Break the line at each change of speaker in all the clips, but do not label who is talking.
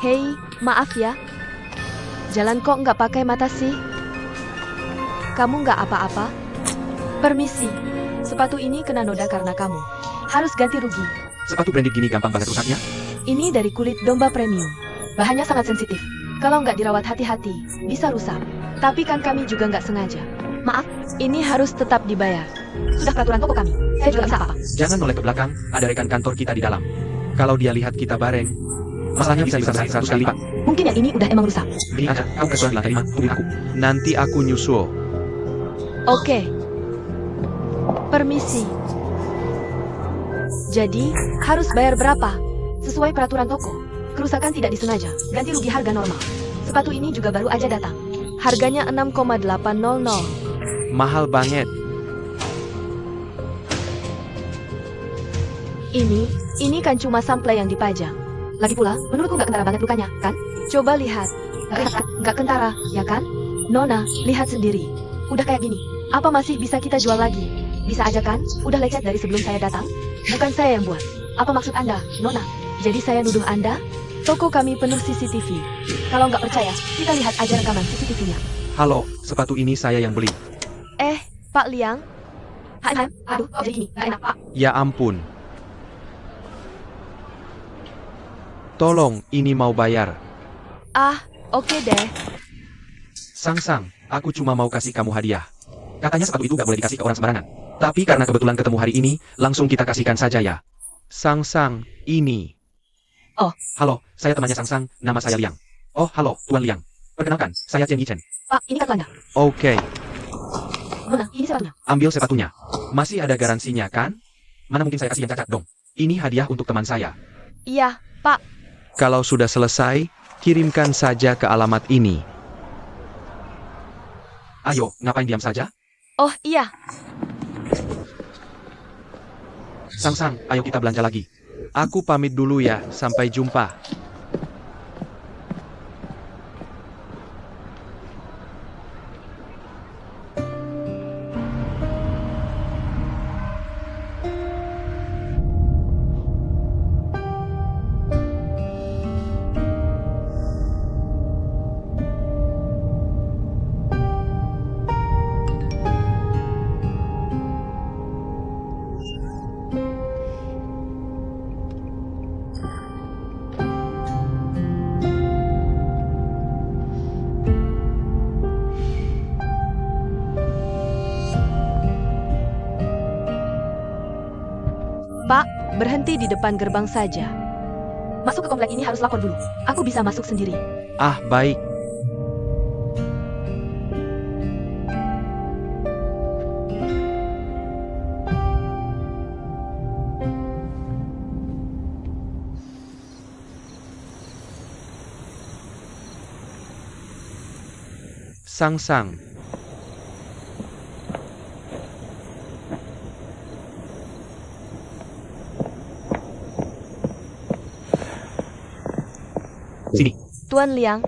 Hei, maaf ya. Jalan kok nggak pakai mata sih? Kamu nggak apa-apa? Permisi. Sepatu ini kena noda karena kamu. Harus ganti rugi.
Sepatu branded gini gampang banget rusaknya?
Ini dari kulit domba premium. Bahannya sangat sensitif. Kalau nggak dirawat hati-hati, bisa rusak. Tapi kan kami juga nggak sengaja. Maaf, ini harus tetap dibayar. Sudah peraturan toko kami. Saya juga bisa apa-apa.
Jangan noleh ke belakang, ada rekan kantor kita di dalam. Kalau dia lihat kita bareng, masalahnya bisa besar 100 kali lipat.
Mungkin yang ini udah emang rusak.
Gini aja, kau ke restoran di lantai 5, hubungin aku. Nanti aku nyusul.
Oke. Permisi. Jadi, harus bayar berapa? Sesuai peraturan toko. Kerusakan tidak disengaja. Ganti rugi harga normal. Sepatu ini juga baru aja datang. Harganya 6,800.
Mahal banget.
Ini kan cuma sample yang dipajang. Lagi pula, menurutku nggak kentara banget lukanya, kan? Coba lihat. Nggak kentara, ya kan? Nona, lihat sendiri. Udah kayak gini. Apa masih bisa kita jual lagi? Bisa aja kan? Udah lecet dari sebelum saya datang. Bukan saya yang buat. Apa maksud Anda, Nona? Jadi saya nuduh Anda? Toko kami penuh CCTV. Kalau nggak percaya, kita lihat aja rekaman CCTV-nya.
Halo, sepatu ini saya yang beli.
Pak Liang? Hai, aduh, jadi gini, nggak enak, Pak.
Ya ampun. Tolong, ini mau bayar.
Oke deh.
Sang, aku cuma mau kasih kamu hadiah. Katanya sepatu itu gak boleh dikasih ke orang sembarangan. Tapi karena kebetulan ketemu hari ini, langsung kita kasihkan saja ya. Sang, ini.
Oh.
Halo, saya temannya Sang, nama saya Liang. Oh, halo, Tuan Liang. Perkenalkan, saya Chen Yichen.
Pak, ini kartu Anda.
Oke,
Nona, ini sepatunya.
ambil sepatunya. Masih ada garansinya kan? Mana mungkin saya kasih yang cacat dong. Ini hadiah untuk teman saya.
Iya, Pak.
Kalau sudah selesai, kirimkan saja ke alamat ini. Ayo, ngapain diam saja?
Oh, iya.
Sang, ayo kita belanja lagi. Aku pamit dulu ya, sampai jumpa.
Pak, berhenti di depan gerbang saja. Masuk ke komplek ini harus lapor dulu. Aku bisa masuk sendiri.
Ah, baik. Sang. Sini.
Tuan Liang,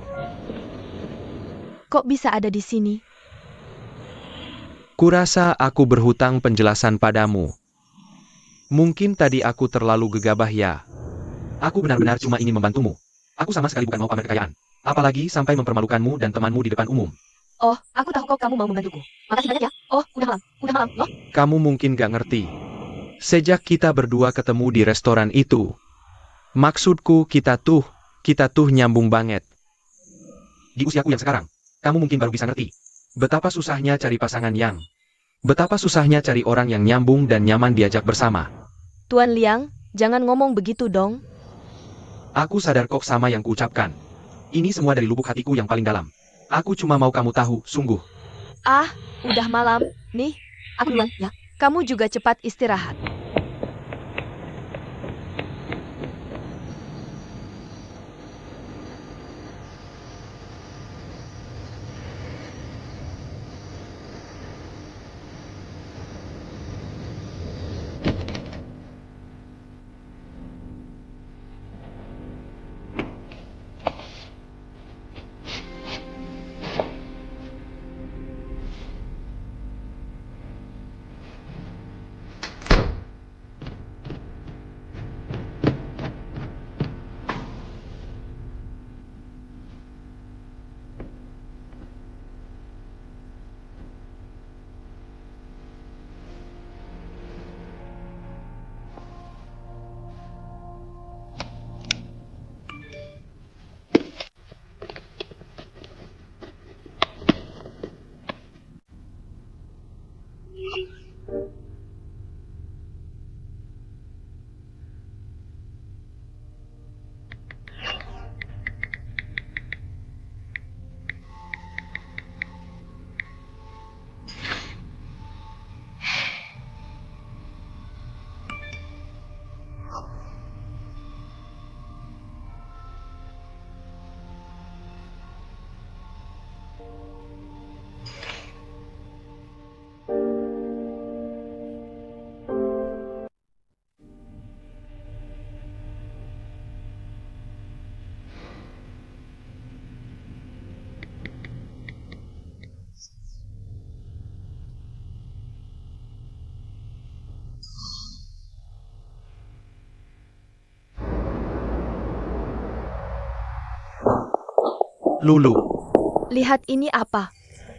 kok bisa ada di sini?
Kurasa aku berhutang penjelasan padamu. Mungkin tadi aku terlalu gegabah ya. Aku benar-benar cuma ingin membantumu. Aku sama sekali bukan mau pamer kekayaan. Apalagi sampai mempermalukanmu dan temanmu di depan umum.
Oh, aku tahu kok kamu mau membantuku. Makasih banyak ya. Oh, udah malam loh.
Kamu mungkin gak ngerti. Sejak kita berdua ketemu di restoran itu, maksudku kita tuh nyambung banget. Di usiaku yang sekarang, kamu mungkin baru bisa ngerti. Betapa susahnya cari pasangan betapa susahnya cari orang yang nyambung dan nyaman diajak bersama.
Tuan Liang, jangan ngomong begitu dong.
Aku sadar kok sama yang kuucapkan. Ini semua dari lubuk hatiku yang paling dalam. Aku cuma mau kamu tahu, sungguh.
Udah malam. Nih, aku duluan ya. Kamu juga cepat istirahat.
Lulu.
Lihat ini apa?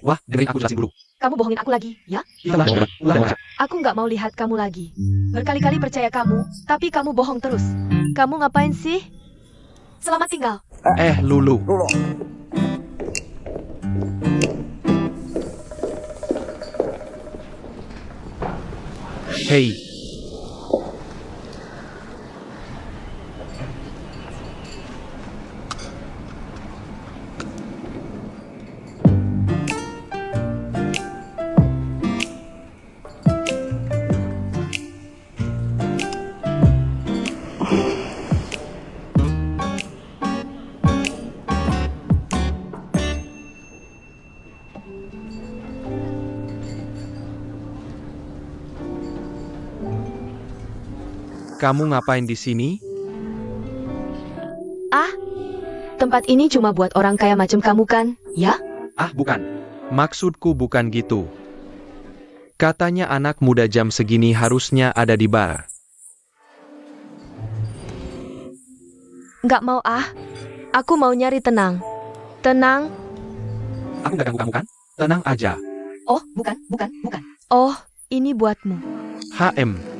Wah, dengerin aku jelasin dulu.
Kamu bohongin aku lagi, ya?
Itulah, ulah.
Aku nggak mau lihat kamu lagi. Berkali-kali percaya kamu, tapi kamu bohong terus. Kamu ngapain sih? Selamat tinggal.
Lulu. Hei. Kamu ngapain di sini?
Tempat ini cuma buat orang kaya macam kamu kan, ya?
Bukan. Maksudku bukan gitu. Katanya anak muda jam segini harusnya ada di bar.
Nggak mau Aku mau nyari tenang. Tenang.
Aku nggak ganggu kamu kan? Tenang aja.
Oh, bukan. Oh, ini buatmu.
HM.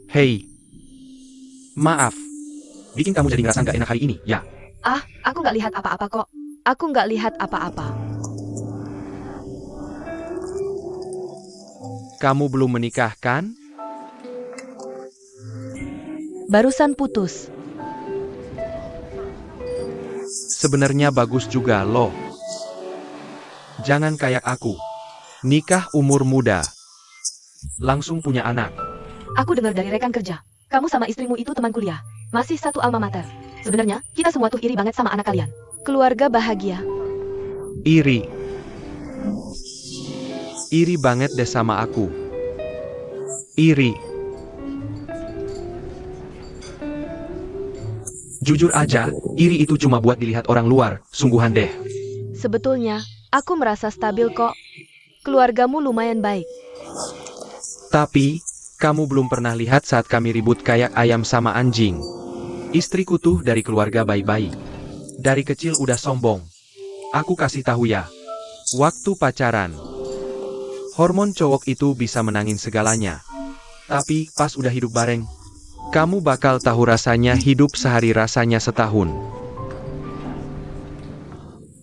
Hei. Maaf. Bikin kamu jadi ngerasa nggak enak hari ini, ya?
Aku nggak lihat apa-apa kok. Aku nggak lihat apa-apa.
Kamu belum menikah kan?
Barusan putus.
Sebenarnya bagus juga loh. Jangan kayak aku. Nikah umur muda. Langsung punya anak.
Aku dengar dari rekan kerja. Kamu sama istrimu itu teman kuliah. Masih satu alma mater. Sebenarnya, kita semua tuh iri banget sama anak kalian. Keluarga bahagia.
Iri. Iri banget deh sama aku. Iri. Jujur aja, iri itu cuma buat dilihat orang luar, sungguhan deh.
Sebetulnya, aku merasa stabil kok. Keluargamu lumayan baik.
Tapi, kamu belum pernah lihat saat kami ribut kayak ayam sama anjing. Istriku tuh dari keluarga baik-baik. Dari kecil udah sombong. Aku kasih tahu ya. Waktu pacaran, hormon cowok itu bisa menangin segalanya. Tapi, pas udah hidup bareng, kamu bakal tahu rasanya hidup sehari rasanya setahun.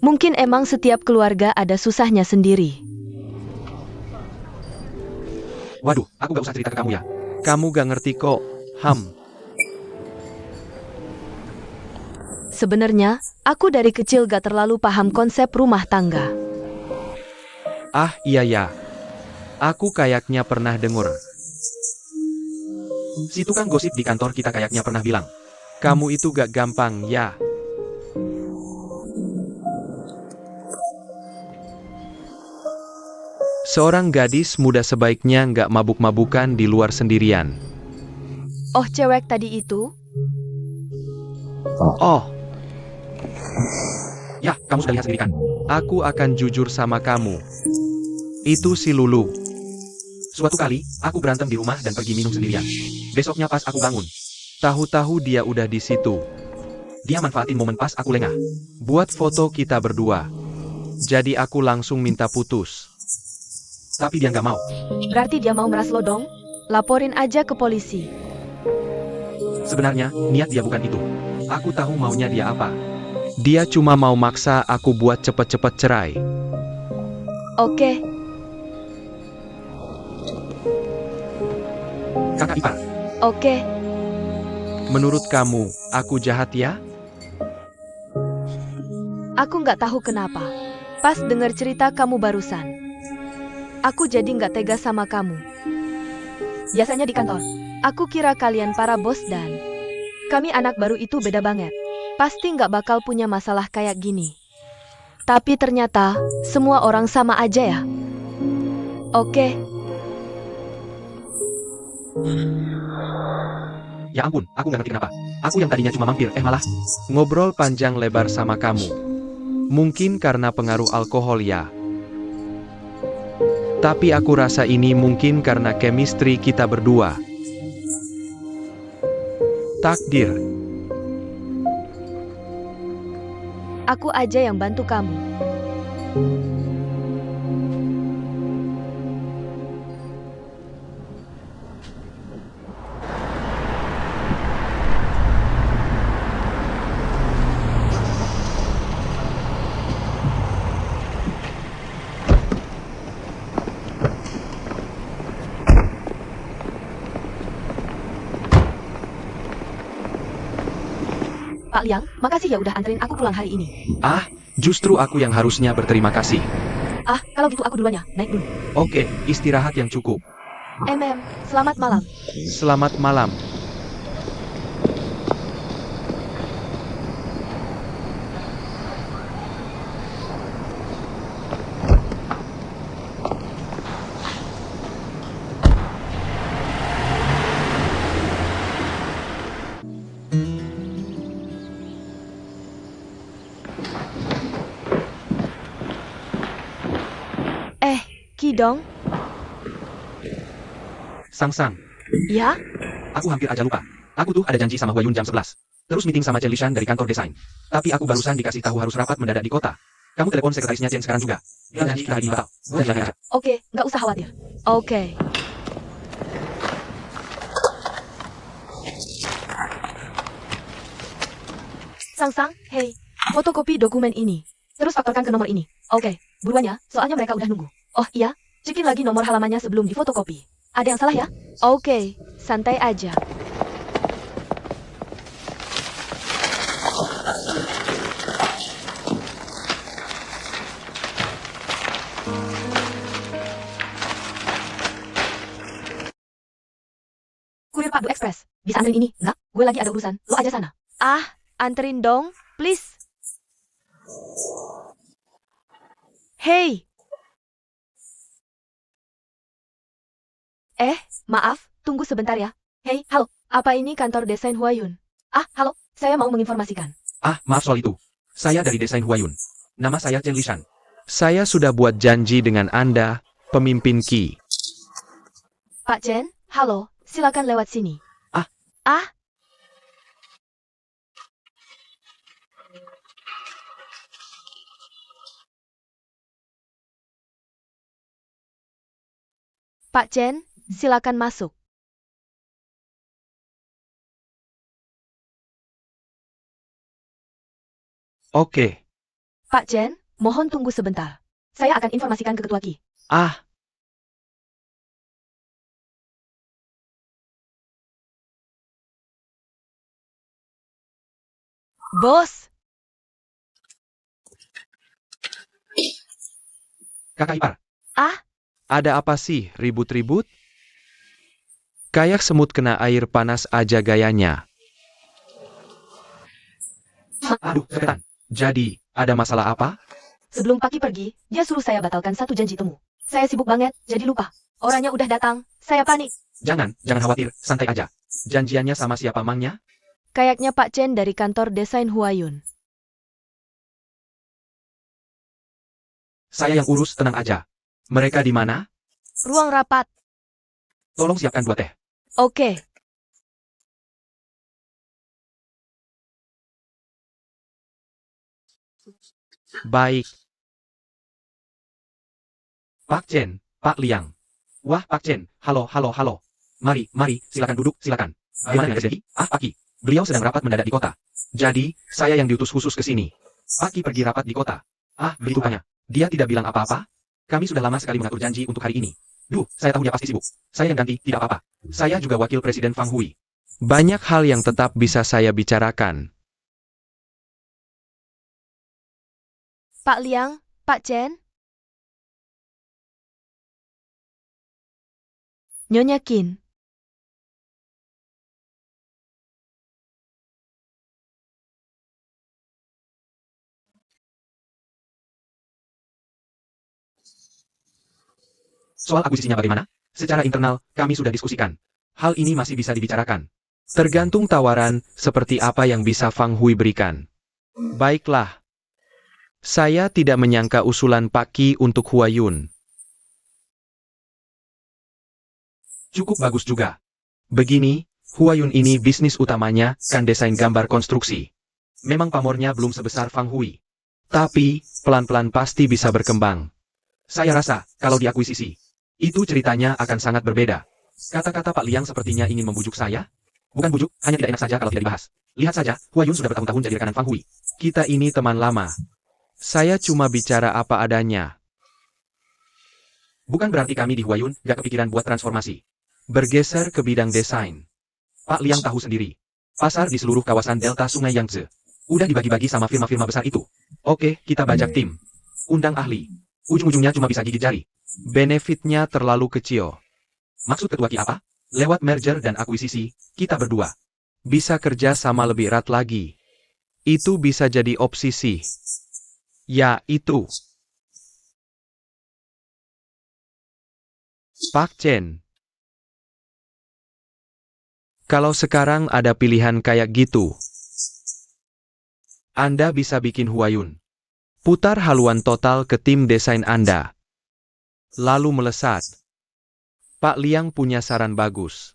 Mungkin emang setiap keluarga ada susahnya sendiri.
Waduh, aku gak usah cerita ke kamu ya. Kamu gak ngerti kok,
Sebenarnya, aku dari kecil gak terlalu paham konsep rumah tangga.
Iya ya. Aku kayaknya pernah dengar. Si tukang gosip di kantor kita kayaknya pernah bilang, kamu itu gak gampang ya. Seorang gadis muda sebaiknya nggak mabuk-mabukan di luar sendirian.
Oh, cewek tadi itu?
Oh. Ya, kamu sudah lihat sendiri kan? Aku akan jujur sama kamu. Itu si Lulu. Suatu kali, aku berantem di rumah dan pergi minum sendirian. Besoknya pas aku bangun, tahu-tahu dia udah di situ. Dia manfaatin momen pas aku lengah. Buat foto kita berdua. Jadi aku langsung minta putus. Tapi dia nggak mau.
Berarti dia mau meras lo dong? Laporin aja ke polisi.
Sebenarnya, niat dia bukan itu. Aku tahu maunya dia apa. Dia cuma mau maksa aku buat cepet-cepet cerai.
Oke.
Kakak ipar,
Oke.
menurut kamu, aku jahat ya?
Aku nggak tahu kenapa. Pas dengar cerita kamu barusan, aku jadi nggak tega sama kamu. Biasanya di kantor, aku kira kalian para bos dan kami anak baru itu beda banget. Pasti nggak bakal punya masalah kayak gini. Tapi ternyata, semua orang sama aja ya. Oke.
Ya ampun, aku nggak ngerti kenapa. Aku yang tadinya cuma mampir, malah ngobrol panjang lebar sama kamu. Mungkin karena pengaruh alkohol ya. Tapi aku rasa ini mungkin karena chemistry kita berdua. Takdir.
Aku aja yang bantu kamu. Pak Liang, makasih ya udah anterin aku pulang hari ini.
Ah, justru aku yang harusnya berterima kasih.
Ah, kalau gitu aku duluan ya, naik dulu.
Oke, istirahat yang cukup.
Selamat malam.
Selamat malam.
Kidong?
Sang-sang,
Ya?
aku hampir aja lupa. Aku tuh ada janji sama Huayun jam 11. Terus meeting sama Chen Lishan dari kantor desain. Tapi aku barusan dikasih tahu harus rapat mendadak di kota. Kamu telepon sekretarisnya Chen sekarang juga. Dia janji kita hari ini batal. Udah jalan aja.
Oke, nggak usah khawatir. Oke. Sang-sang, hei, fotokopi dokumen ini. Terus faktorkan ke nomor ini. Oke, buruan ya, soalnya mereka udah nunggu. Oh iya, cekin lagi nomor halamannya sebelum difotokopi. Ada yang salah ya? Oke, santai aja. Kurir Pak Du Express. Bisa anterin ini? Enggak, gue lagi ada urusan. Lo aja sana. Ah, anterin dong, please. Hey. Maaf, tunggu sebentar ya. Hei, halo, apa ini kantor desain Huayun? Ah, halo, saya mau menginformasikan.
Ah, maaf soal itu. Saya dari desain Huayun. Nama saya Chen Lishan. Saya sudah buat janji dengan Anda, pemimpin Qi.
Pak Chen, halo, silakan lewat sini.
Ah.
Ah. Pak Chen, silakan masuk.
Oke.
Pak Chen, mohon tunggu sebentar. Saya akan informasikan ke Ketua Qi.
Ah,
Bos,
kakak ipar.
Ah.
Ada apa sih ribut-ribut? Kayak semut kena air panas aja gayanya. Aduh, setan. Jadi, ada masalah apa?
sebelum Pak Qi pergi, dia suruh saya batalkan satu janji temu. Saya sibuk banget, jadi lupa. Orangnya udah datang, saya panik.
Jangan khawatir, santai aja. Janjiannya sama siapa mangnya?
Kayaknya Pak Chen dari kantor desain Huayun.
Saya yang urus, tenang aja. Mereka di mana?
Ruang rapat.
Tolong siapkan 2 teh.
Oke.
Baik. Pak Chen, Pak Liang. Wah, Pak Chen, halo. Mari, silakan duduk, silakan. Gimana dengan Zeki? Ah, Pak Qi. Beliau sedang rapat mendadak di kota. Jadi, saya yang diutus khusus ke sini. Pak Qi pergi rapat di kota. Ah, begitu banyak. Dia tidak bilang apa-apa? Kami sudah lama sekali mengatur janji untuk hari ini. Duh, saya tahu dia pasti sibuk. Saya yang ganti, tidak apa-apa. Saya juga wakil Presiden Fang Hui. Banyak hal yang tetap bisa saya bicarakan.
Pak Liang, Pak Chen. Nyonya Qin.
Soal akuisisinya bagaimana? Secara internal, kami sudah diskusikan. Hal ini masih bisa dibicarakan. Tergantung tawaran, seperti apa yang bisa Fang Hui berikan. Baiklah. Saya tidak menyangka usulan Pak Qi untuk Huayun. Cukup bagus juga. Begini, Huayun ini bisnis utamanya kan desain gambar konstruksi. Memang pamornya belum sebesar Fang Hui. Tapi, pelan-pelan pasti bisa berkembang. Saya rasa, kalau diakuisisi, itu ceritanya akan sangat berbeda. Kata-kata Pak Liang sepertinya ingin membujuk saya. Bukan bujuk, hanya tidak enak saja kalau tidak dibahas. Lihat saja, Huayun sudah bertahun-tahun jadi rekanan Fang Hui. Kita ini teman lama. Saya cuma bicara apa adanya. Bukan berarti kami di Huayun gak kepikiran buat transformasi. Bergeser ke bidang desain. Pak Liang tahu sendiri. Pasar di seluruh kawasan delta Sungai Yangtze. Udah dibagi-bagi sama firma-firma besar itu. Oke, kita bajak tim. Undang ahli. Ujung-ujungnya cuma bisa gigit jari. Benefitnya terlalu kecil. Maksud ketua Ki apa? Lewat merger dan akuisisi, kita berdua bisa kerja sama lebih erat lagi. Itu bisa jadi opsi sih. Ya, itu. Pak Chen. Kalau sekarang ada pilihan kayak gitu, Anda bisa bikin Huayun. Putar haluan total ke tim desain Anda. Lalu melesat. Pak Liang punya saran bagus.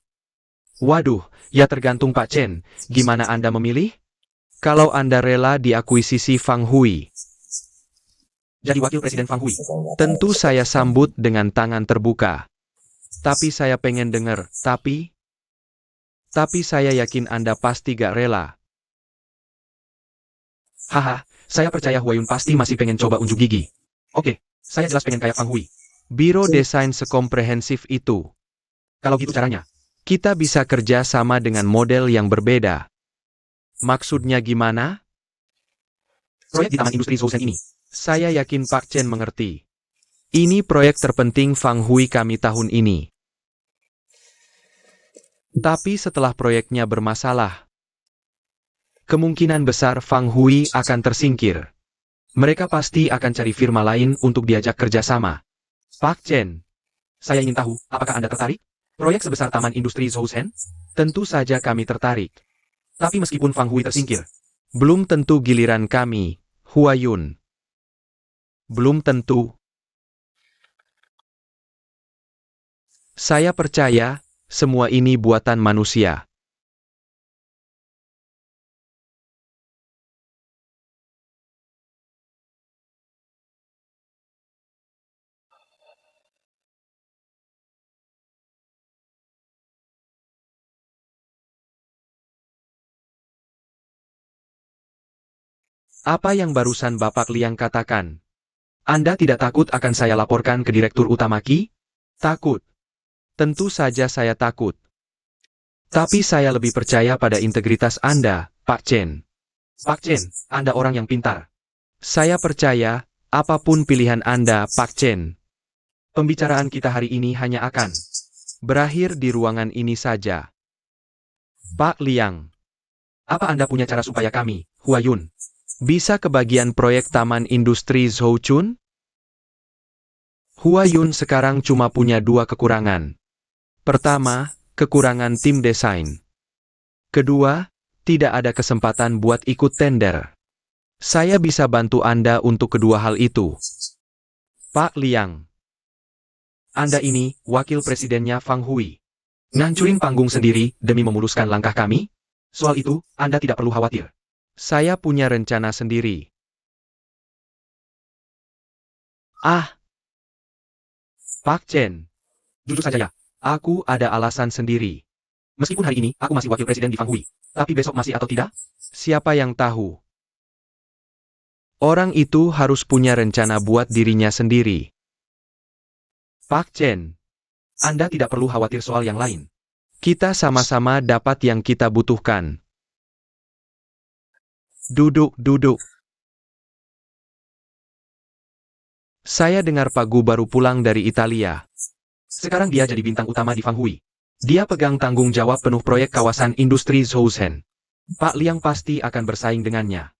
Waduh, ya tergantung Pak Chen, gimana Anda memilih? Kalau Anda rela diakuisisi Fang Hui, jadi wakil presiden Fang Hui, tentu saya sambut dengan tangan terbuka. Tapi saya pengen denger, tapi saya yakin Anda pasti gak rela. Haha, saya percaya Huayun pasti masih pengen coba unjuk gigi. Oke, saya jelas pengen kayak Fang Hui. Biro desain sekomprehensif itu. Kalau gitu caranya, kita bisa kerja sama dengan model yang berbeda. Maksudnya gimana? Proyek di Taman Industri Zhousen ini, saya yakin Pak Chen mengerti. Ini proyek terpenting Fang Hui kami tahun ini. Tapi setelah proyeknya bermasalah, kemungkinan besar Fang Hui akan tersingkir. Mereka pasti akan cari firma lain untuk diajak kerjasama. Pak Chen, saya ingin tahu, apakah Anda tertarik? Proyek sebesar Taman Industri Zhousen? Tentu saja kami tertarik. Tapi meskipun Fang Hui tersingkir, belum tentu giliran kami, Huayun. Belum tentu. Saya percaya, semua ini buatan manusia. Apa yang barusan Bapak Liang katakan? Anda tidak takut akan saya laporkan ke Direktur Utama Ki? Takut. Tentu saja saya takut. Tapi saya lebih percaya pada integritas Anda, Pak Chen. Pak Chen, Anda orang yang pintar. Saya percaya, apapun pilihan Anda, Pak Chen. Pembicaraan kita hari ini hanya akan berakhir di ruangan ini saja. Pak Liang, apa Anda punya cara supaya kami, Huayun, bisa kebagian proyek Taman Industri Zhouchun? Huayun sekarang cuma punya 2 kekurangan. Pertama, kekurangan tim desain. Kedua, tidak ada kesempatan buat ikut tender. Saya bisa bantu Anda untuk kedua hal itu. Pak Liang, Anda ini wakil presidennya Fang Hui. Ngancurin panggung sendiri demi memuluskan langkah kami? Soal itu, Anda tidak perlu khawatir. Saya punya rencana sendiri. Pak Chen. Jujur saja ya, aku ada alasan sendiri. Meskipun hari ini, aku masih wakil presiden di Fang Hui. Tapi besok masih atau tidak? Siapa yang tahu? Orang itu harus punya rencana buat dirinya sendiri. Pak Chen, Anda tidak perlu khawatir soal yang lain. Kita sama-sama dapat yang kita butuhkan. Duduk. Saya dengar Pak Gu baru pulang dari Italia. Sekarang dia jadi bintang utama di Fang Hui. Dia pegang tanggung jawab penuh proyek kawasan industri Zhousen. Pak Liang pasti akan bersaing dengannya.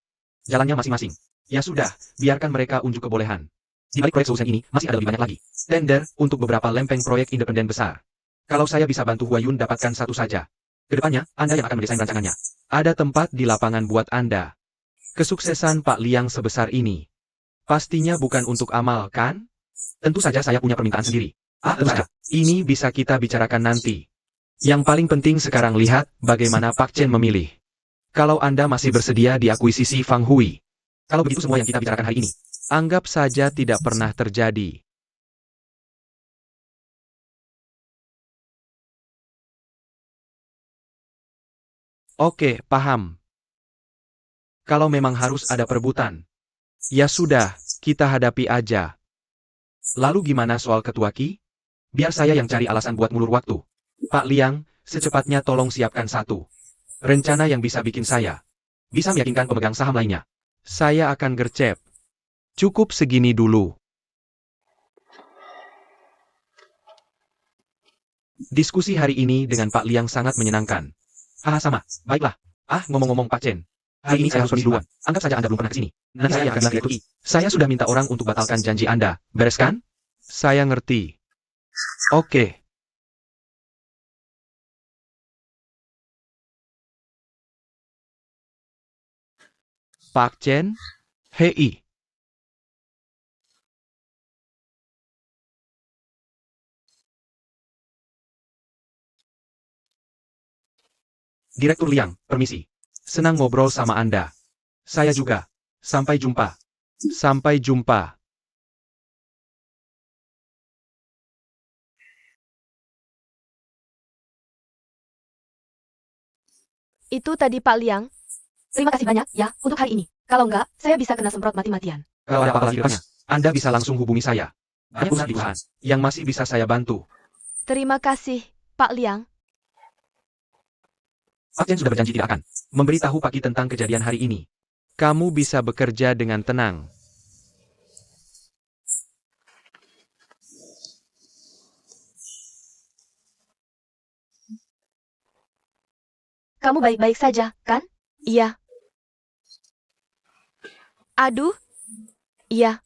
Jalannya masing-masing. Ya sudah, biarkan mereka unjuk kebolehan. Di balik proyek Zhousen ini, masih ada lebih banyak lagi. Tender untuk beberapa lempeng proyek independen besar. Kalau saya bisa bantu Huayun dapatkan satu saja. Kedepannya, Anda yang akan mendesain rancangannya. Ada tempat di lapangan buat Anda. Kesuksesan Pak Liang sebesar ini pastinya bukan untuk amal, kan? Tentu saja saya punya permintaan sendiri. Tentu saja. Ini bisa kita bicarakan nanti. Yang paling penting sekarang lihat bagaimana Pak Chen memilih. Kalau Anda masih bersedia diakuisisi Fang Hui. Kalau begitu semua yang kita bicarakan hari ini, anggap saja tidak pernah terjadi. Oke, paham. Kalau memang harus ada perebutan, ya sudah, kita hadapi aja. Lalu gimana soal ketua Ki? Biar saya yang cari alasan buat ngulur waktu. Pak Liang, secepatnya tolong siapkan satu rencana yang bisa bikin saya bisa meyakinkan pemegang saham lainnya. Saya akan gercep. Cukup segini dulu. Diskusi hari ini dengan Pak Liang sangat menyenangkan. Haha sama, baiklah. Ngomong-ngomong Pak Chen. Hari ini saya harus pergi duluan. Anggap saja Anda belum pernah ke sini. Nanti saya yang akan bilang ke Ki. Saya sudah minta orang untuk batalkan janji Anda. Beres kan? Saya ngerti. Oke. Pak Chen? Hei. Direktur Liang, permisi. Senang ngobrol sama Anda. Saya juga. Sampai jumpa. Sampai jumpa.
Itu tadi Pak Liang. Terima kasih banyak ya untuk hari ini. Kalau enggak, saya bisa kena semprot mati-matian.
Kalau ada apa-apa lagi depannya, Anda bisa langsung hubungi saya. Banyak urusan di perusahaan yang masih bisa saya bantu.
Terima kasih, Pak Liang.
Pak Chen sudah berjanji tidak akan memberitahu Pak Ki tentang kejadian hari ini. Kamu bisa bekerja dengan tenang.
Kamu baik-baik saja, kan? Iya. Aduh. Iya.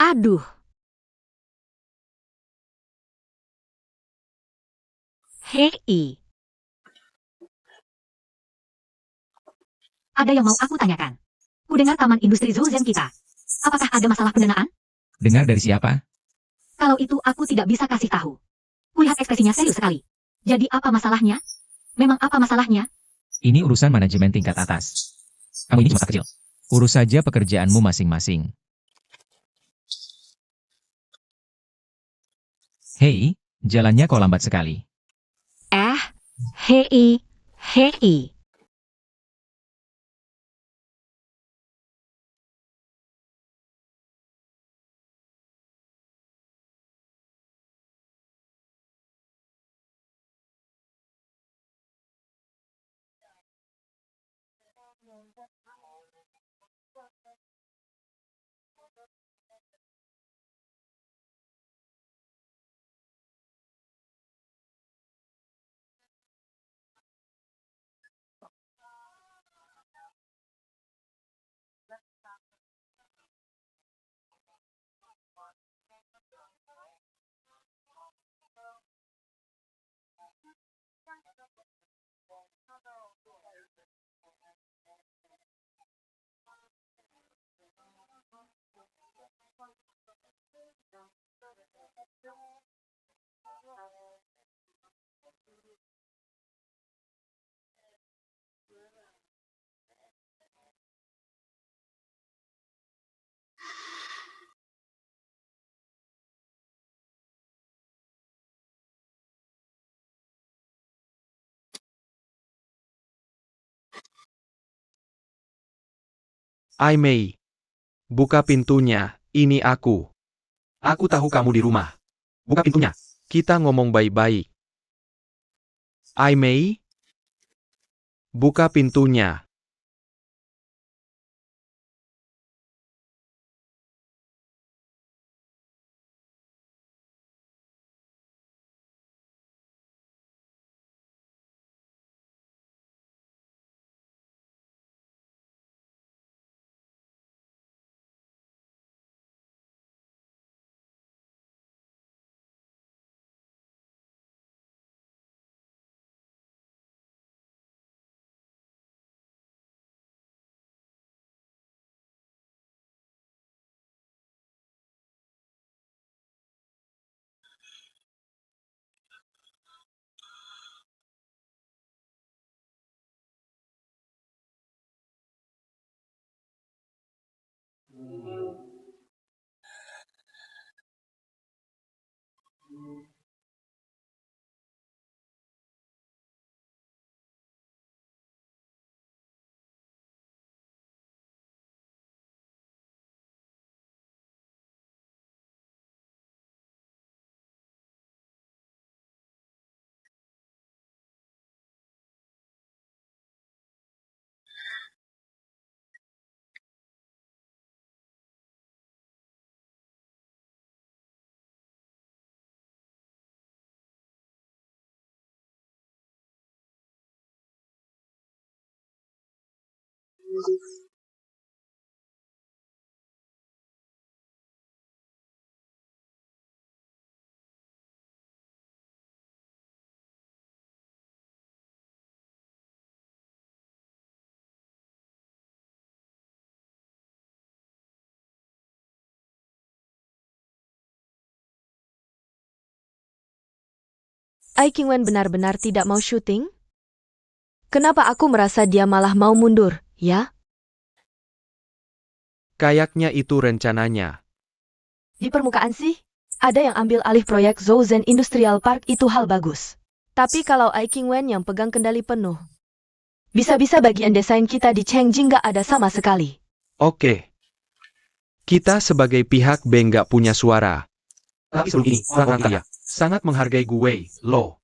Aduh.
Hei. Ada yang mau aku tanyakan. Kudengar Taman Industri Zhouzen kita. Apakah ada masalah pendanaan?
Dengar dari siapa?
Kalau itu aku tidak bisa kasih tahu. Kulihat ekspresinya serius sekali. Jadi apa masalahnya? Memang apa masalahnya?
Ini urusan manajemen tingkat atas. Kamu ini cuma staff kecil. Urus saja pekerjaanmu masing-masing. Hei, jalannya kok lambat sekali.
Hei. Hei.
Ai Mei. Buka pintunya, ini aku. Aku tahu kamu di rumah. Buka pintunya. Kita ngomong baik-baik. Ai Mei? Buka pintunya.
Ai Qingwen benar-benar tidak mau syuting? Kenapa aku merasa dia malah mau mundur, ya?
Kayaknya itu rencananya.
Di permukaan sih, ada yang ambil alih proyek Zhouzen Industrial Park itu hal bagus. Tapi kalau Ai Qingwen yang pegang kendali penuh, bisa-bisa bagian desain kita di Chengjing nggak ada sama sekali.
Oke. Kita sebagai pihak B nggak punya suara. Tapi sebelum ini, orang-orang kaya sangat menghargai gue, loh.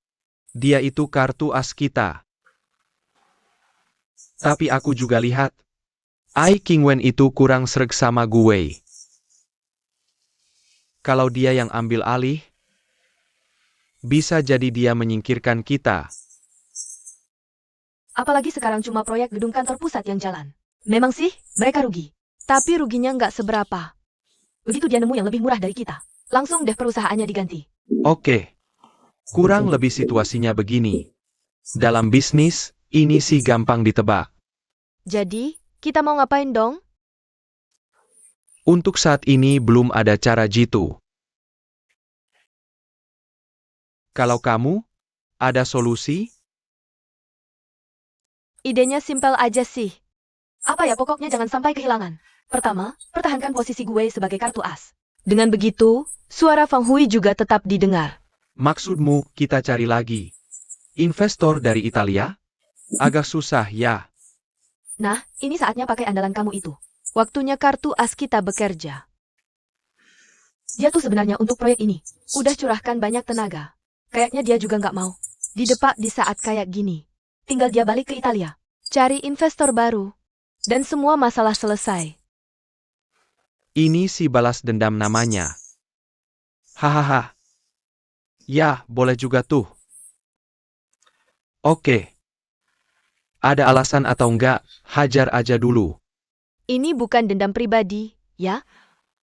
Dia itu kartu as kita. Tapi aku juga lihat, Ai Qingwen itu kurang sreg sama gue. Kalau dia yang ambil alih, bisa jadi dia menyingkirkan kita.
Apalagi sekarang cuma proyek gedung kantor pusat yang jalan. Memang sih, mereka rugi. Tapi ruginya nggak seberapa. Begitu dia nemu yang lebih murah dari kita, langsung deh perusahaannya diganti.
Oke. Kurang lebih situasinya begini. Dalam bisnis, ini sih gampang ditebak.
Jadi, kita mau ngapain dong?
Untuk saat ini belum ada cara jitu. Kalau kamu, ada solusi?
Idenya simpel aja sih. Apa ya pokoknya jangan sampai kehilangan. Pertama, pertahankan posisi gue sebagai kartu as. Dengan begitu, suara Fang Hui juga tetap didengar.
Maksudmu kita cari lagi investor dari Italia? Agak susah ya.
Nah, ini saatnya pakai andalan kamu itu. Waktunya kartu as kita bekerja. Dia tuh sebenarnya untuk proyek ini udah curahkan banyak tenaga. Kayaknya dia juga nggak mau didepak di saat kayak gini. Tinggal dia balik ke Italia, cari investor baru, dan semua masalah selesai.
Ini si balas dendam namanya. Hahaha. Ya, boleh juga tuh. Oke. Ada alasan atau enggak, hajar aja dulu.
Ini bukan dendam pribadi, ya?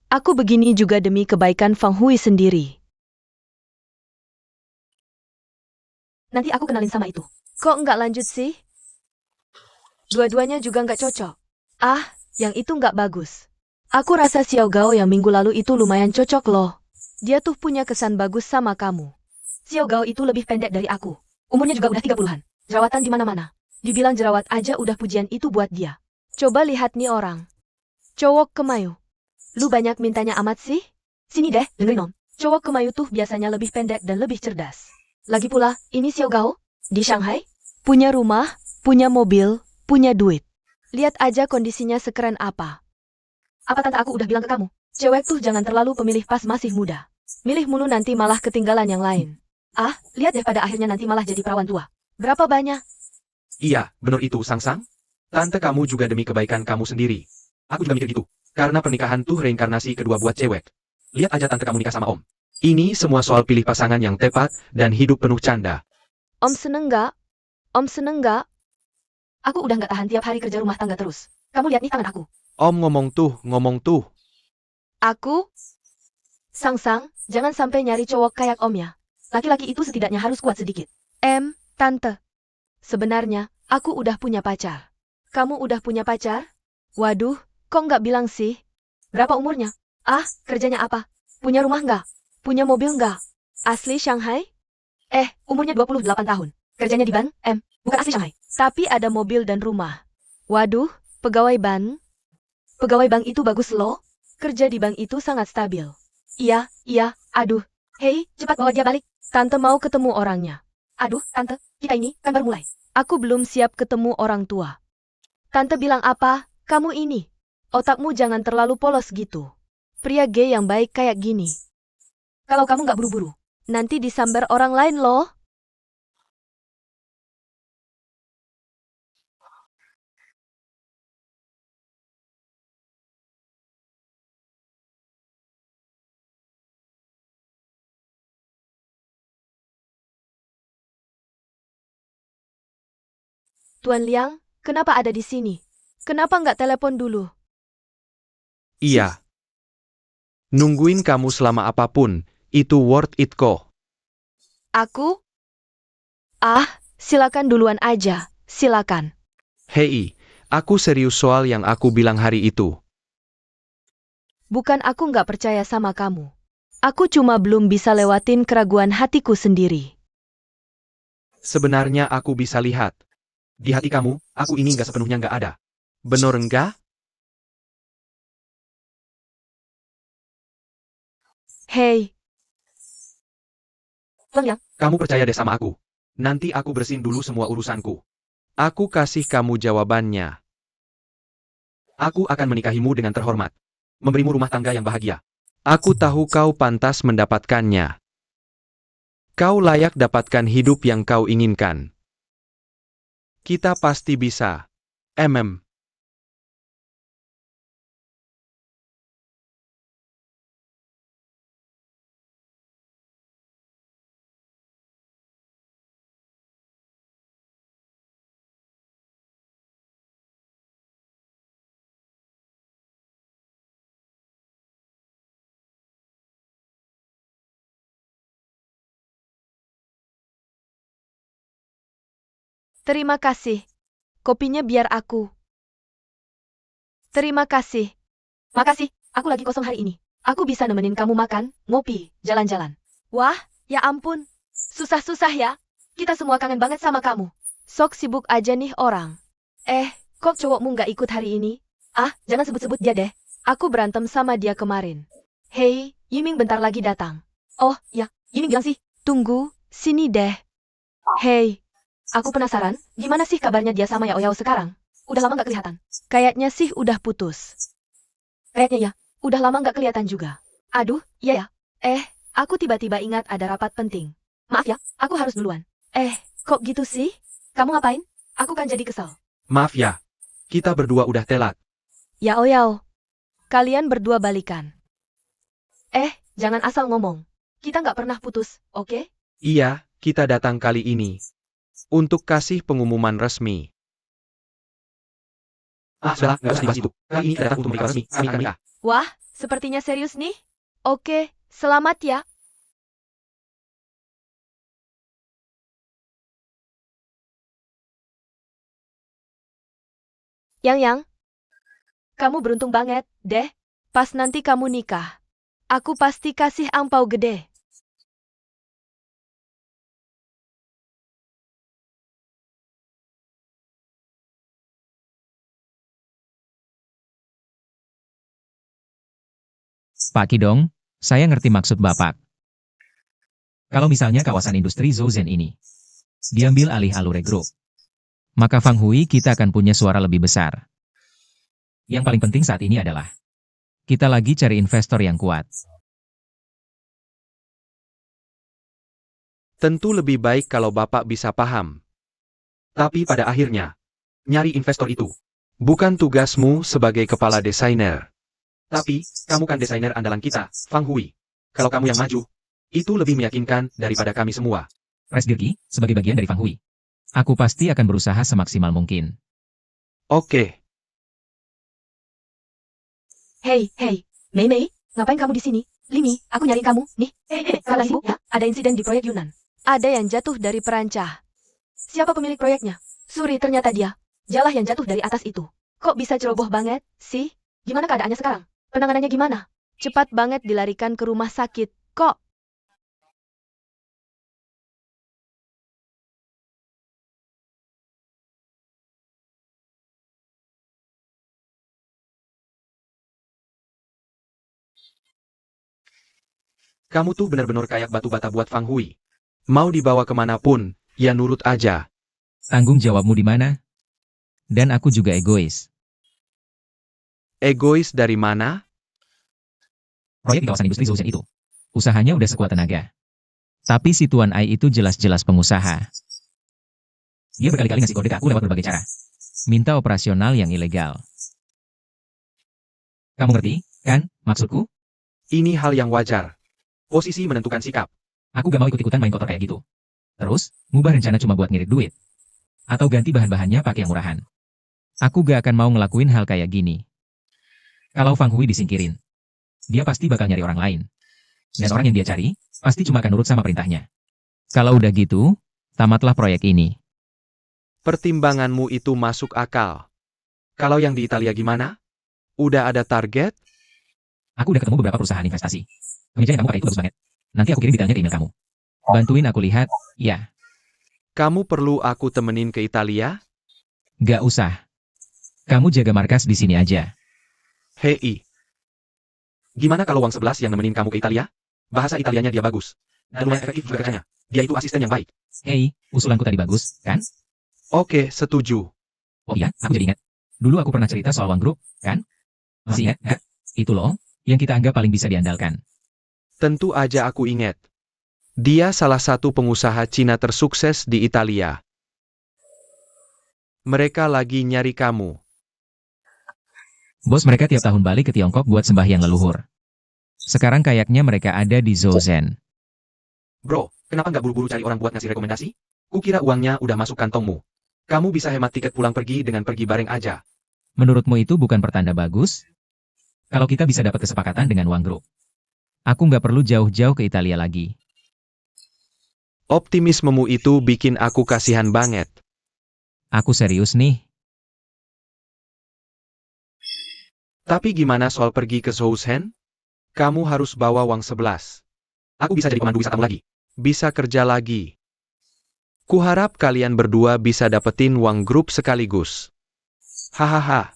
Aku begini juga demi kebaikan Fang Hui sendiri. Nanti aku kenalin sama itu. Kok nggak lanjut sih? Dua-duanya juga nggak cocok. Ah, yang itu nggak bagus. Aku rasa Xiao Gao yang minggu lalu itu lumayan cocok loh. Dia tuh punya kesan bagus sama kamu. Xiao Gao itu lebih pendek dari aku. Umurnya juga udah 30-an. Jerawatan di mana-mana. Dibilang jerawat aja udah pujian itu buat dia. Coba lihat nih orang. Cowok kemayu. Lu banyak mintanya amat sih? Sini deh, dengerin om. Cowok kemayu tuh biasanya lebih pendek dan lebih cerdas. Lagi pula, ini Xiao Gao. Di Shanghai. Punya rumah, punya mobil, punya duit. Lihat aja kondisinya sekeren apa. Apa tante aku udah bilang ke kamu? Cewek tuh jangan terlalu pemilih pas masih muda. Milih mulu nanti malah ketinggalan yang lain. Ah, lihat deh pada akhirnya nanti malah jadi perawan tua. Berapa banyak?
Iya, benar itu, Sang-Sang. Tante kamu juga demi kebaikan kamu sendiri. Aku juga mikir gitu. Karena pernikahan tuh reinkarnasi kedua buat cewek. Lihat aja tante kamu nikah sama Om. Ini semua soal pilih pasangan yang tepat dan hidup penuh canda.
Om seneng nggak? Om seneng nggak? Aku udah nggak tahan tiap hari kerja rumah tangga terus. Kamu lihat nih tangan aku.
Om ngomong tuh.
Aku? Sang-Sang, jangan sampai nyari cowok kayak Om ya. Laki-laki itu setidaknya harus kuat sedikit. Tante. Sebenarnya, aku udah punya pacar. Kamu udah punya pacar? Waduh, kok nggak bilang sih? Berapa umurnya? Ah, kerjanya apa? Punya rumah nggak? Punya mobil nggak? Asli Shanghai? Umurnya 28 tahun. Kerjanya di bank? Bukan asli Shanghai. Tapi ada mobil dan rumah. Waduh, pegawai bank? Pegawai bank itu bagus loh. Kerja di bank itu sangat stabil. Iya, aduh. Hei, cepat bawa dia balik. Tante mau ketemu orangnya. Aduh, Tante, kita ini kan baru mulai. Aku belum siap ketemu orang tua. Tante bilang apa? Kamu ini. Otakmu jangan terlalu polos gitu. Pria gay yang baik kayak gini. Kalau kamu nggak buru-buru, nanti disambar orang lain loh. Tuan Liang, kenapa ada di sini? Kenapa nggak telepon dulu?
Iya. Nungguin kamu selama apapun, itu worth it kok.
Aku? Silakan duluan aja. Silakan.
Hei, aku serius soal yang aku bilang hari itu.
Bukan aku nggak percaya sama kamu. Aku cuma belum bisa lewatin keraguan hatiku sendiri.
Sebenarnya aku bisa lihat. Di hati kamu, aku ini nggak sepenuhnya nggak ada. Bener nggak?
Hei. Tuan Liang,
Kamu percaya deh sama aku. Nanti aku bersihin dulu semua urusanku. Aku kasih kamu jawabannya. Aku akan menikahimu dengan terhormat. Memberimu rumah tangga yang bahagia. Aku tahu kau pantas mendapatkannya. Kau layak dapatkan hidup yang kau inginkan. Kita pasti bisa.
terima kasih. Kopinya biar aku. Terima kasih. Makasih, aku lagi kosong hari ini. Aku bisa nemenin kamu makan, ngopi, jalan-jalan. Wah, ya ampun. Susah-susah ya. Kita semua kangen banget sama kamu. Sok sibuk aja nih orang. Kok cowokmu nggak ikut hari ini? Jangan sebut-sebut dia deh. Aku berantem sama dia kemarin. Hei, Yiming bentar lagi datang. Oh, ya, Yiming bilang sih. Tunggu, sini deh. Hei, aku penasaran, gimana sih kabarnya dia sama Yao Yao sekarang? Udah lama nggak kelihatan. Kayaknya sih udah putus. Kayaknya ya, udah lama nggak kelihatan juga. Aduh, iya ya. Aku tiba-tiba ingat ada rapat penting. Maaf ya, aku harus duluan. Kok gitu sih? Kamu ngapain? Aku kan jadi kesel.
Maaf ya. Kita berdua udah telat.
Yao Yao, kalian berdua balikan. Jangan asal ngomong. Kita nggak pernah putus, oke?
Iya, kita datang kali ini. Untuk kasih pengumuman resmi. Sudahlah, nggak usah dibahas itu. Kali ini kita datang untuk menikah resmi. Kami akan menikah.
Wah, sepertinya serius nih. Oke, selamat ya. Yang, kamu beruntung banget, deh. Pas nanti kamu nikah, aku pasti kasih angpau gede.
Pak Kidong, saya ngerti maksud Bapak. Kalau misalnya kawasan industri Zhouzen ini diambil alih Alure Group, maka Fang Hui kita akan punya suara lebih besar. Yang paling penting saat ini adalah kita lagi cari investor yang kuat.
Tentu lebih baik kalau Bapak bisa paham. Tapi pada akhirnya, nyari investor itu bukan tugasmu sebagai kepala desainer. Tapi, kamu kan desainer andalan kita, Fang Hui. Kalau kamu yang maju, itu lebih meyakinkan daripada kami semua.
Presdirki, sebagai bagian dari Fang Hui. Aku pasti akan berusaha semaksimal mungkin.
Oke,
Hei, hei, Mei Mei, ngapain kamu di sini? Limi, aku nyari kamu, nih. Kalau sibuk ya, ada insiden di proyek Yunan. Ada yang jatuh dari perancah. Siapa pemilik proyeknya? Suri, ternyata dia. Dialah yang jatuh dari atas itu. Kok bisa ceroboh banget, sih? Gimana keadaannya sekarang? Penanganannya gimana? Cepat banget dilarikan ke rumah sakit. Kok?
kamu tuh benar-benar kayak batu bata buat Fang Hui. Mau dibawa kemanapun, ya nurut aja.
Tanggung jawabmu di mana? Dan aku juga egois.
Egois dari mana?
Proyek di kawasan industri Zhouzen itu. Usahanya udah sekuat tenaga. Tapi si Tuan Ai itu jelas-jelas pengusaha. Dia berkali-kali ngasih kode ke aku lewat berbagai cara. Minta operasional yang ilegal. Kamu ngerti, kan, maksudku?
Ini hal yang wajar. Posisi menentukan sikap.
Aku gak mau ikut-ikutan main kotor kayak gitu. Terus, ngubah rencana cuma buat ngirit duit. Atau ganti bahan-bahannya pakai yang murahan. Aku gak akan mau ngelakuin hal kayak gini. Kalau Fang Hui disingkirin, dia pasti bakal nyari orang lain. Dan orang yang dia cari, pasti cuma akan nurut sama perintahnya. Kalau udah gitu, tamatlah proyek ini.
Pertimbanganmu itu masuk akal. Kalau yang di Italia gimana? Udah ada target?
Aku udah ketemu beberapa perusahaan investasi. Kemeja yang kamu pakai itu bagus banget. Nanti aku kirim detailnya ke email kamu. Bantuin aku lihat, ya.
Kamu perlu aku temenin ke Italia?
Gak usah. Kamu jaga markas di sini aja.
Hei. Gimana kalau Wang 11 yang nemenin kamu ke Italia? Bahasa Italianya dia bagus. Dan lumayan efektif juga kerjanya. Dia itu asisten yang baik.
Hei, usulanku tadi bagus, kan?
Oke, setuju.
Oh iya, aku jadi ingat. Dulu aku pernah cerita soal Wang Group, kan? Masih ingat, nggak? Itu loh, yang kita anggap paling bisa diandalkan.
Tentu aja aku ingat. Dia salah satu pengusaha Cina tersukses di Italia. Mereka lagi nyari kamu.
Bos mereka tiap tahun balik ke Tiongkok buat sembahyang leluhur. Sekarang kayaknya mereka ada di Zhouzen.
Bro, kenapa nggak buru-buru cari orang buat ngasih rekomendasi? Kukira uangnya udah masuk kantongmu. Kamu bisa hemat tiket pulang pergi dengan pergi bareng aja.
Menurutmu itu bukan pertanda bagus? Kalau kita bisa dapat kesepakatan dengan Wang Group. Aku nggak perlu jauh-jauh ke Italia lagi.
Optimismemu itu bikin aku kasihan banget.
Aku serius nih.
Tapi gimana soal pergi ke Zhouzen? Kamu harus bawa Wang 11. Aku bisa jadi pemandu wisatamu lagi. Bisa kerja lagi. Kuharap kalian berdua bisa dapetin Wang Group sekaligus. Hahaha.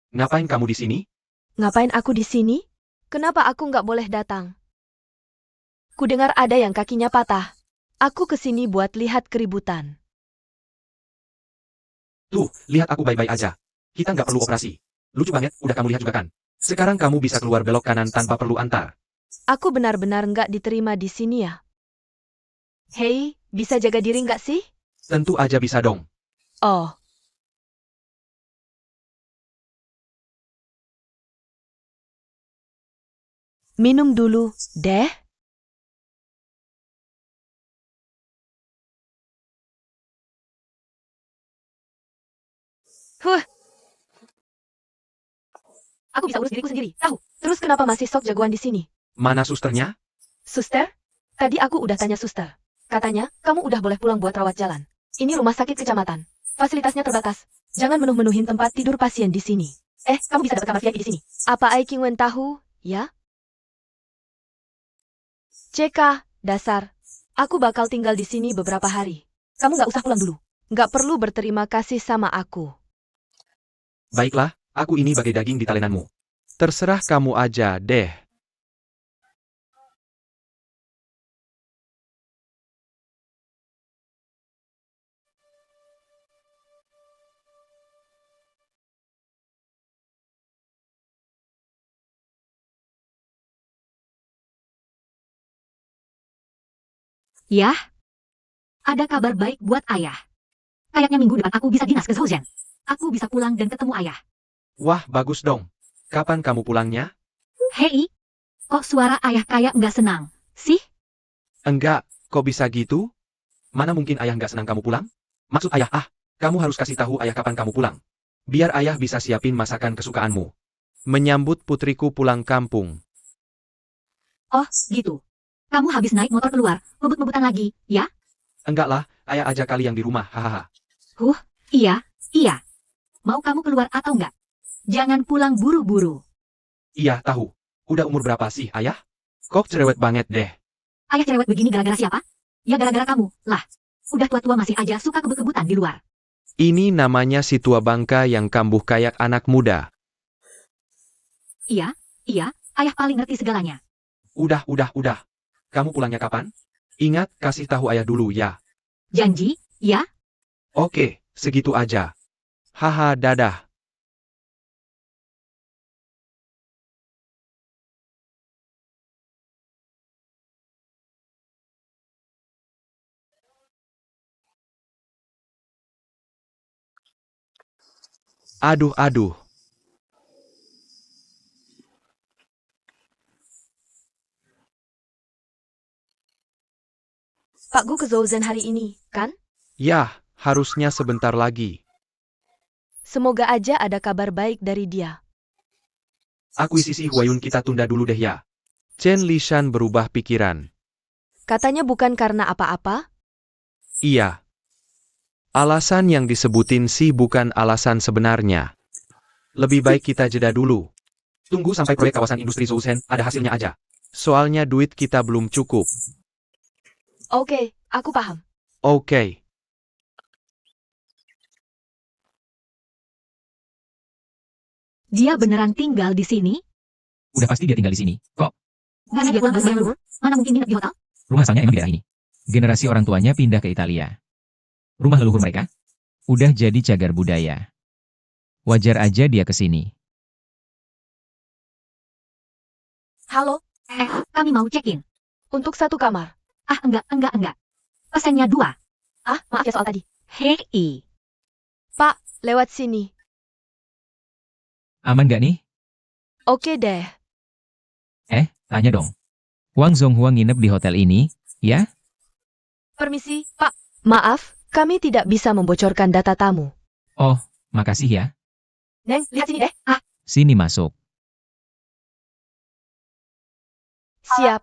Ngapain kamu di sini?
Ngapain aku di sini? Kenapa aku nggak boleh datang? Kudengar ada yang kakinya patah. Aku kesini buat lihat keributan.
Tuh, lihat aku baik-baik aja. Kita nggak perlu operasi. Lucu banget, udah kamu lihat juga kan? Sekarang kamu bisa keluar belok kanan tanpa perlu antar.
Aku benar-benar nggak diterima di sini ya. Hei, bisa jaga diri nggak sih?
Tentu aja bisa dong.
Oh. Minum dulu, deh. Aku bisa urus diriku sendiri, tahu. Terus kenapa masih sok jagoan di sini?
Mana susternya?
Suster? Tadi aku udah tanya suster. Katanya, kamu udah boleh pulang buat rawat jalan. Ini rumah sakit kecamatan. Fasilitasnya terbatas. Jangan menuh-menuhin tempat tidur pasien di sini. Kamu bisa dapat kamar VIP di sini. Apa Ai Qingwen tahu, ya? CK, dasar. Aku bakal tinggal di sini beberapa hari. Kamu nggak usah pulang dulu. Nggak perlu berterima kasih sama aku.
Baiklah, aku ini bagai daging di talenanmu. Terserah kamu aja deh.
Yah, ada kabar baik buat ayah. Kayaknya minggu depan aku bisa dinas ke Zhouzhen. Aku bisa pulang dan ketemu ayah.
Wah, bagus dong. Kapan kamu pulangnya?
Hei, kok suara ayah kayak nggak senang, sih?
Enggak, kok bisa gitu? Mana mungkin ayah nggak senang kamu pulang? Maksud ayah, kamu harus kasih tahu ayah kapan kamu pulang. Biar ayah bisa siapin masakan kesukaanmu. Menyambut putriku pulang kampung.
Oh, gitu. Kamu habis naik motor keluar, ngebut-ngebutan lagi, ya?
Enggak lah, ayah aja kali yang di rumah, hahaha.
Iya. Mau kamu keluar atau enggak? Jangan pulang buru-buru.
Iya, tahu. Udah umur berapa sih, ayah? Kok cerewet banget deh.
Ayah cerewet begini gara-gara siapa? Ya gara-gara kamu, lah. Udah tua-tua masih aja suka kebut-kebutan di luar.
Ini namanya si tua bangka yang kambuh kayak anak muda.
Iya, ayah paling ngerti segalanya.
Udah. Kamu pulangnya kapan? Ingat, kasih tahu ayah dulu ya.
Janji, ya?
Oke, segitu aja. Haha, dadah. Aduh.
Pak Gu ke Zhouzhen hari ini, kan?
Yah, harusnya sebentar lagi.
Semoga aja ada kabar baik dari dia.
Akuisisi Huayun kita tunda dulu deh ya. Chen Lishan berubah pikiran.
Katanya bukan karena apa-apa?
Iya. Alasan yang disebutin sih bukan alasan sebenarnya. Lebih baik kita jeda dulu. Tunggu sampai proyek kawasan industri Zhouzhen ada hasilnya aja. Soalnya duit kita belum cukup.
Oke, aku paham.
Oke.
Dia beneran tinggal di sini?
Udah pasti dia tinggal di sini. Kok?
Bukannya dia pulang ke Seoul? Mana mungkin nginep di hotel?
Rumah asalnya emang di daerah ini. Generasi orang tuanya pindah ke Italia. Rumah leluhur mereka udah jadi cagar budaya. Wajar aja dia ke sini.
Halo,
Kami mau check-in.
untuk satu kamar.
Enggak. Pesennya 2.
Maaf ya soal tadi.
Hei.
Pak, lewat sini.
Aman gak nih?
Oke deh.
Tanya dong. Wang Zonghua nginep di hotel ini, ya?
Permisi, Pak. Maaf, kami tidak bisa membocorkan data tamu.
Oh, makasih ya.
Neng, lihat sini deh.
Sini masuk.
Siap.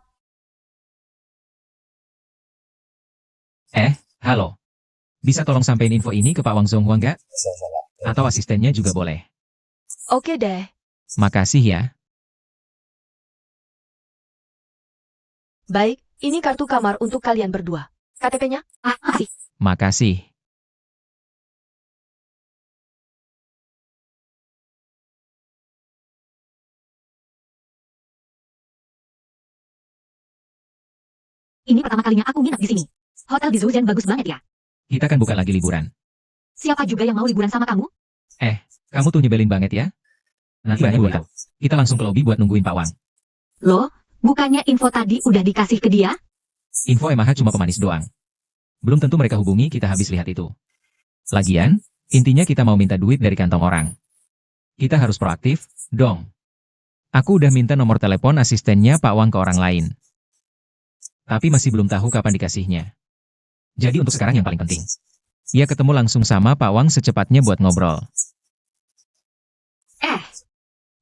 Halo. Bisa tolong sampein info ini ke Pak Wang Zonghua nggak? Atau asistennya juga boleh.
Oke deh.
Makasih ya.
Baik, ini kartu kamar untuk kalian berdua. KTP-nya?
Makasih.
Makasih.
Ini pertama kalinya aku nginep di sini. Hotel di Zhouzhen bagus banget ya.
Kita kan bukan lagi liburan.
Siapa juga yang mau liburan sama kamu?
Kamu tuh nyebelin banget ya. Nanti banyak tahu. Kita langsung ke lobi buat nungguin Pak Wang.
Loh, bukannya info tadi udah dikasih ke dia?
Info MH cuma pemanis doang. Belum tentu mereka hubungi kita habis lihat itu. Lagian, intinya kita mau minta duit dari kantong orang. Kita harus proaktif, dong. Aku udah minta nomor telepon asistennya Pak Wang ke orang lain. Tapi masih belum tahu kapan dikasihnya. Jadi untuk sekarang yang paling penting, ya ketemu langsung sama Pak Wang secepatnya buat ngobrol.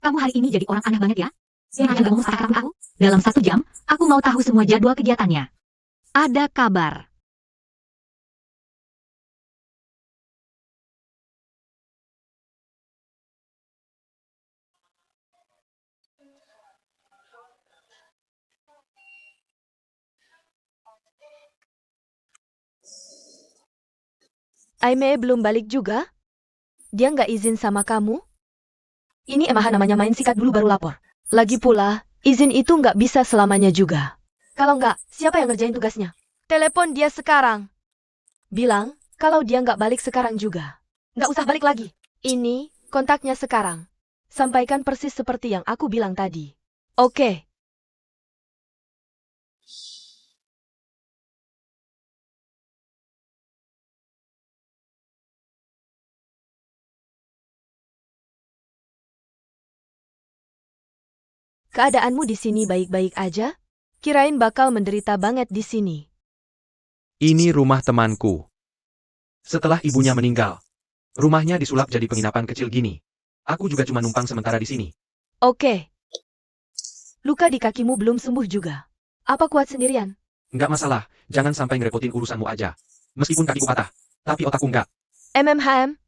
Kamu hari ini jadi orang aneh banget ya. Yang juga ngomong sekarang aku. Dalam 1 jam, aku mau tahu semua jadwal kegiatannya. Ada kabar.
Aimee belum balik juga? Dia nggak izin sama kamu? Ini emang namanya main sikat dulu baru lapor. Lagi pula, izin itu nggak bisa selamanya juga. Kalau nggak, siapa yang ngerjain tugasnya? Telepon dia sekarang. Bilang, kalau dia nggak balik sekarang juga. Nggak usah balik lagi. Ini, kontaknya sekarang. Sampaikan persis seperti yang aku bilang tadi. Oke. Keadaanmu di sini baik-baik aja? Kirain bakal menderita banget di sini.
Ini rumah temanku. Setelah ibunya meninggal, rumahnya disulap jadi penginapan kecil gini. Aku juga cuma numpang sementara di sini.
Oke. Luka di kakimu belum sembuh juga. Apa kuat sendirian?
Nggak masalah, jangan sampai ngerepotin urusanmu aja. Meskipun kakiku patah, tapi otakku nggak.
MMHM.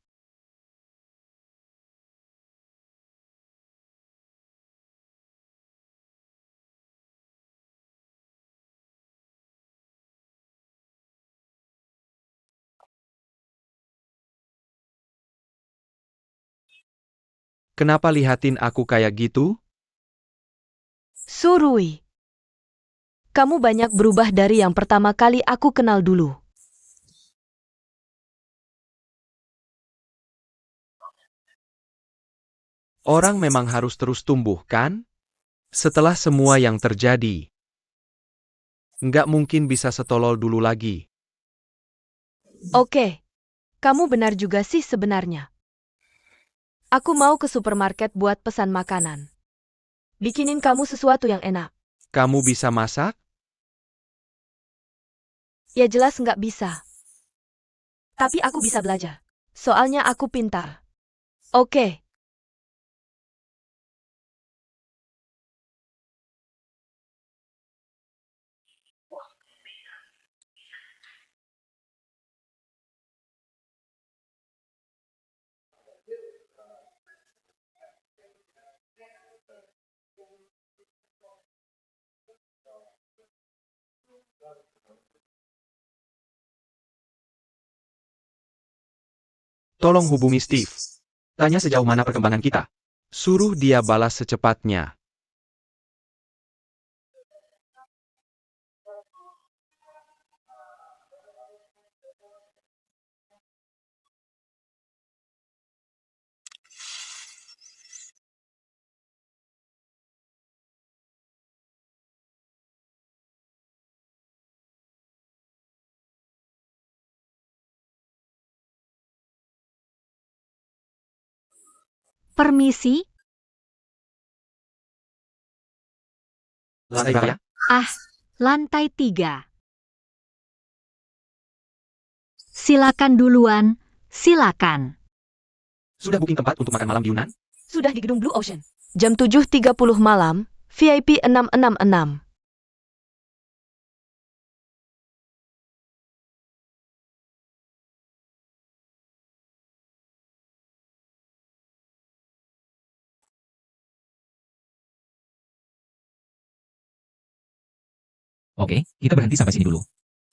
Kenapa lihatin aku kayak gitu?
Surui. Kamu banyak berubah dari yang pertama kali aku kenal dulu.
Orang memang harus terus tumbuh, kan? Setelah semua yang terjadi, nggak mungkin bisa setolol dulu lagi.
Oke. Kamu benar juga sih sebenarnya. Aku mau ke supermarket buat pesan makanan. Bikinin kamu sesuatu yang enak.
Kamu bisa masak?
Ya jelas nggak bisa. Tapi aku bisa belajar. Soalnya aku pintar. Oke.
Tolong hubungi Steve. Tanya sejauh mana perkembangan kita. Suruh dia balas secepatnya.
Permisi?
Lantai berapa ya?
Lantai 3. Silakan duluan, silakan.
Sudah booking tempat untuk makan malam di Yunan?
Sudah di gedung Blue Ocean. Jam 7.30 malam, VIP 666.
Oke, kita berhenti sampai sini dulu.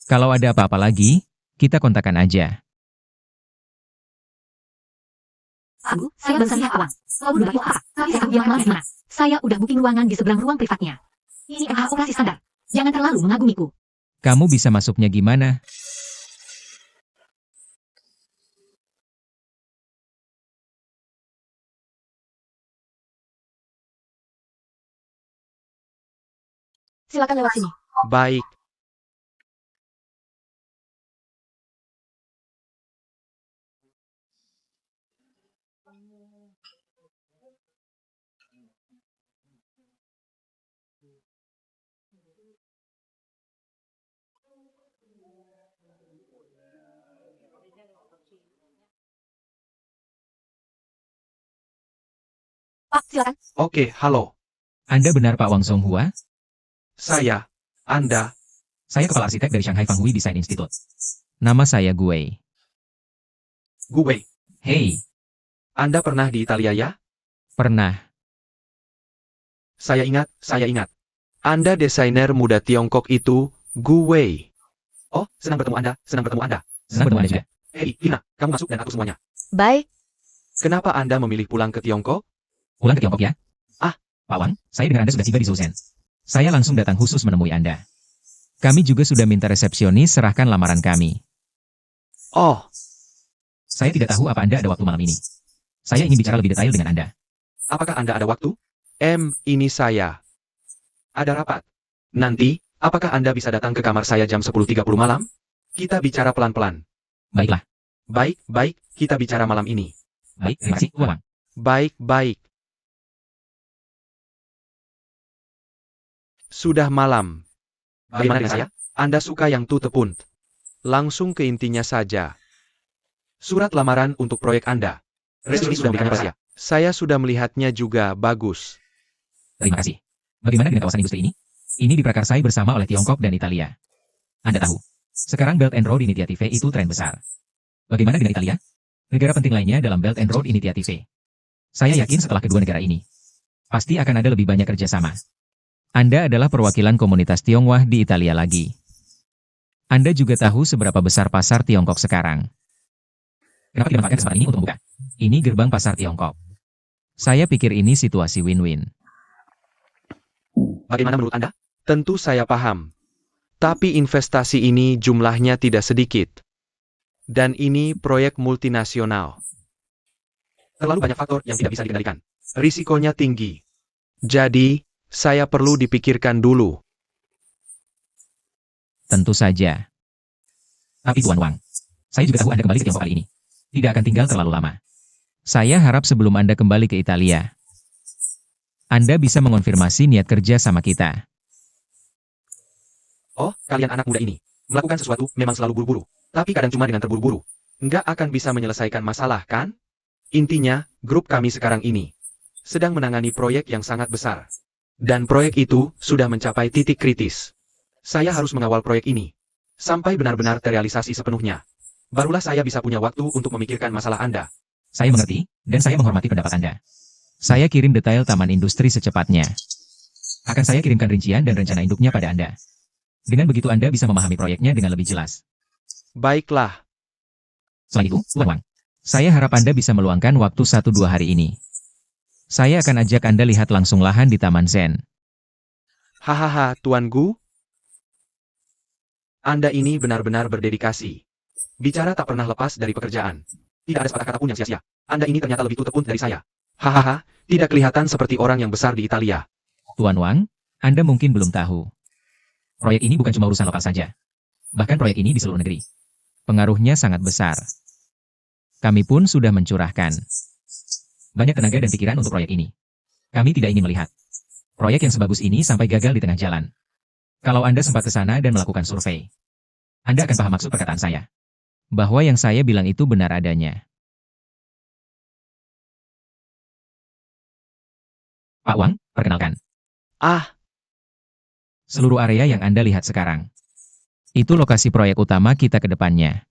Kalau ada apa-apa lagi, kita kontakkan aja.
Bu, saya barusan lihat uang. Mau dulu apa? Tapi saya bilang malam di mana? Saya udah booking ruangan di seberang ruang privatnya. Ini MH operasi standar. Jangan terlalu mengagumiku.
Kamu bisa masuknya gimana?
Silakan lewat sini.
Baik.
Pak, silakan.
Oke, halo.
Anda benar Pak Wang Songhua?
Saya. Anda.
Saya kepala arsitek dari Shanghai Fanghui Design Institute. Nama saya Gue.
Gue.
Hey,
Anda pernah di Italia ya?
pernah.
Saya ingat. Anda desainer muda Tiongkok itu, Gue. Oh, senang bertemu Anda.
Senang bertemu Anda juga.
Hei, Lina, kamu masuk dan aku semuanya.
Baik.
Kenapa Anda memilih pulang ke Tiongkok?
Pulang ke Tiongkok ya?
Ah.
Pak Wang, saya dengar Anda sudah tiba di Shenzhen. Saya langsung datang khusus menemui Anda. Kami juga sudah minta resepsionis serahkan lamaran kami.
Oh,
Saya tidak tahu apa Anda ada waktu malam ini. Saya ingin bicara lebih detail dengan Anda.
apakah Anda ada waktu? Ini saya. Ada rapat. Nanti, apakah Anda bisa datang ke kamar saya jam 10.30 malam? Kita bicara pelan-pelan.
Baiklah.
Baik, kita bicara malam ini.
Baik, terima kasih, Pak Wang.
Baik. Sudah malam. Bagaimana dengan saya? Anda suka yang to the point. Langsung ke intinya saja. Surat lamaran untuk proyek Anda. Resume sudah memberikannya pada saya. Saya sudah melihatnya juga bagus.
Terima kasih. Bagaimana dengan kawasan industri ini? Ini diprakarsai bersama oleh Tiongkok dan Italia. Anda tahu, sekarang Belt and Road Initiative itu tren besar. Bagaimana dengan Italia? Negara penting lainnya dalam Belt and Road Initiative. Saya yakin setelah kedua negara ini, pasti akan ada lebih banyak kerjasama. Anda adalah perwakilan komunitas Tionghoa di Italia lagi. Anda juga tahu seberapa besar pasar Tiongkok sekarang. Kenapa tidak memanfaatkan kesempatan ini untuk membuka? Ini gerbang pasar Tiongkok. Saya pikir ini situasi win-win.
Bagaimana menurut Anda? Tentu saya paham. Tapi investasi ini jumlahnya tidak sedikit. Dan ini proyek multinasional. Terlalu banyak faktor yang tidak bisa dikendalikan. Risikonya tinggi. Jadi, saya perlu dipikirkan dulu.
Tentu saja. Tapi Tuan Wang, saya juga tahu Anda kembali ke Tiongkok kali ini. Tidak akan tinggal terlalu lama. Saya harap sebelum Anda kembali ke Italia, Anda bisa mengonfirmasi niat kerja sama kita.
Oh, kalian anak muda ini. Melakukan sesuatu memang selalu buru-buru. Tapi kadang cuma dengan terburu-buru. Nggak akan bisa menyelesaikan masalah, kan? Intinya, grup kami sekarang ini sedang menangani proyek yang sangat besar. Dan proyek itu sudah mencapai titik kritis. Saya harus mengawal proyek ini sampai benar-benar terrealisasi sepenuhnya. Barulah saya bisa punya waktu untuk memikirkan masalah Anda.
Saya mengerti, dan saya menghormati pendapat Anda. Saya kirim detail taman industri secepatnya. Akan saya kirimkan rincian dan rencana induknya pada Anda. Dengan begitu Anda bisa memahami proyeknya dengan lebih jelas.
Baiklah.
Selain itu, Tuan Wang, saya harap Anda bisa meluangkan waktu 1-2 hari ini. Saya akan ajak Anda lihat langsung lahan di Taman Zen.
Hahaha, Tuan Gu. Anda ini benar-benar berdedikasi. Bicara tak pernah lepas dari pekerjaan. Tidak ada sepatah kata pun yang sia-sia. Anda ini ternyata lebih tutupun dari saya. Hahaha, tidak kelihatan seperti orang yang besar di Italia.
Tuan Wang, Anda mungkin belum tahu. Proyek ini bukan cuma urusan lokal saja. Bahkan proyek ini di seluruh negeri. Pengaruhnya sangat besar. Kami pun sudah mencurahkan banyak tenaga dan pikiran untuk proyek ini. Kami tidak ingin melihat proyek yang sebagus ini sampai gagal di tengah jalan. Kalau Anda sempat ke sana dan melakukan survei, Anda akan paham maksud perkataan saya. Bahwa yang saya bilang itu benar adanya. Pak Wang, perkenalkan.
Ah,
Seluruh area yang Anda lihat sekarang. Itu lokasi proyek utama kita ke depannya.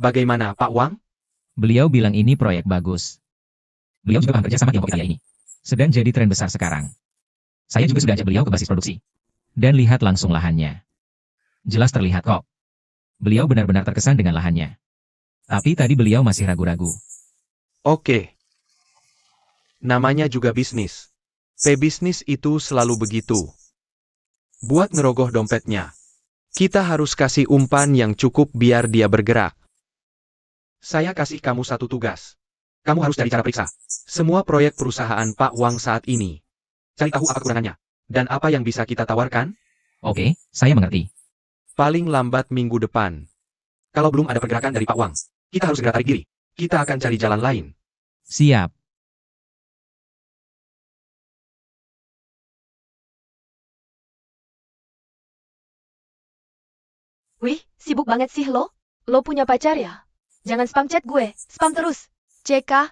bagaimana Pak Wang?
Beliau bilang ini proyek bagus. Beliau juga paham kerja sama Tiongkok Italia ini. Sedang jadi tren besar sekarang. Saya juga sudah ajak beliau ke basis produksi. Dan lihat langsung lahannya. Jelas terlihat kok. Beliau benar-benar terkesan dengan lahannya. Tapi tadi beliau masih ragu-ragu.
Oke. Namanya juga bisnis. Pebisnis itu selalu begitu. Buat ngerogoh dompetnya, kita harus kasih umpan yang cukup biar dia bergerak. Saya kasih kamu satu tugas. Kamu harus cari cara periksa semua proyek perusahaan Pak Wang saat ini. Cari tahu apa kekurangannya, dan apa yang bisa kita tawarkan.
Oke, saya mengerti.
Paling lambat minggu depan. Kalau belum ada pergerakan dari Pak Wang, kita harus segera tarik diri. Kita akan cari jalan lain.
Siap.
Wih, sibuk banget sih lo? Lo punya pacar ya? Jangan spam chat gue, spam terus. CK,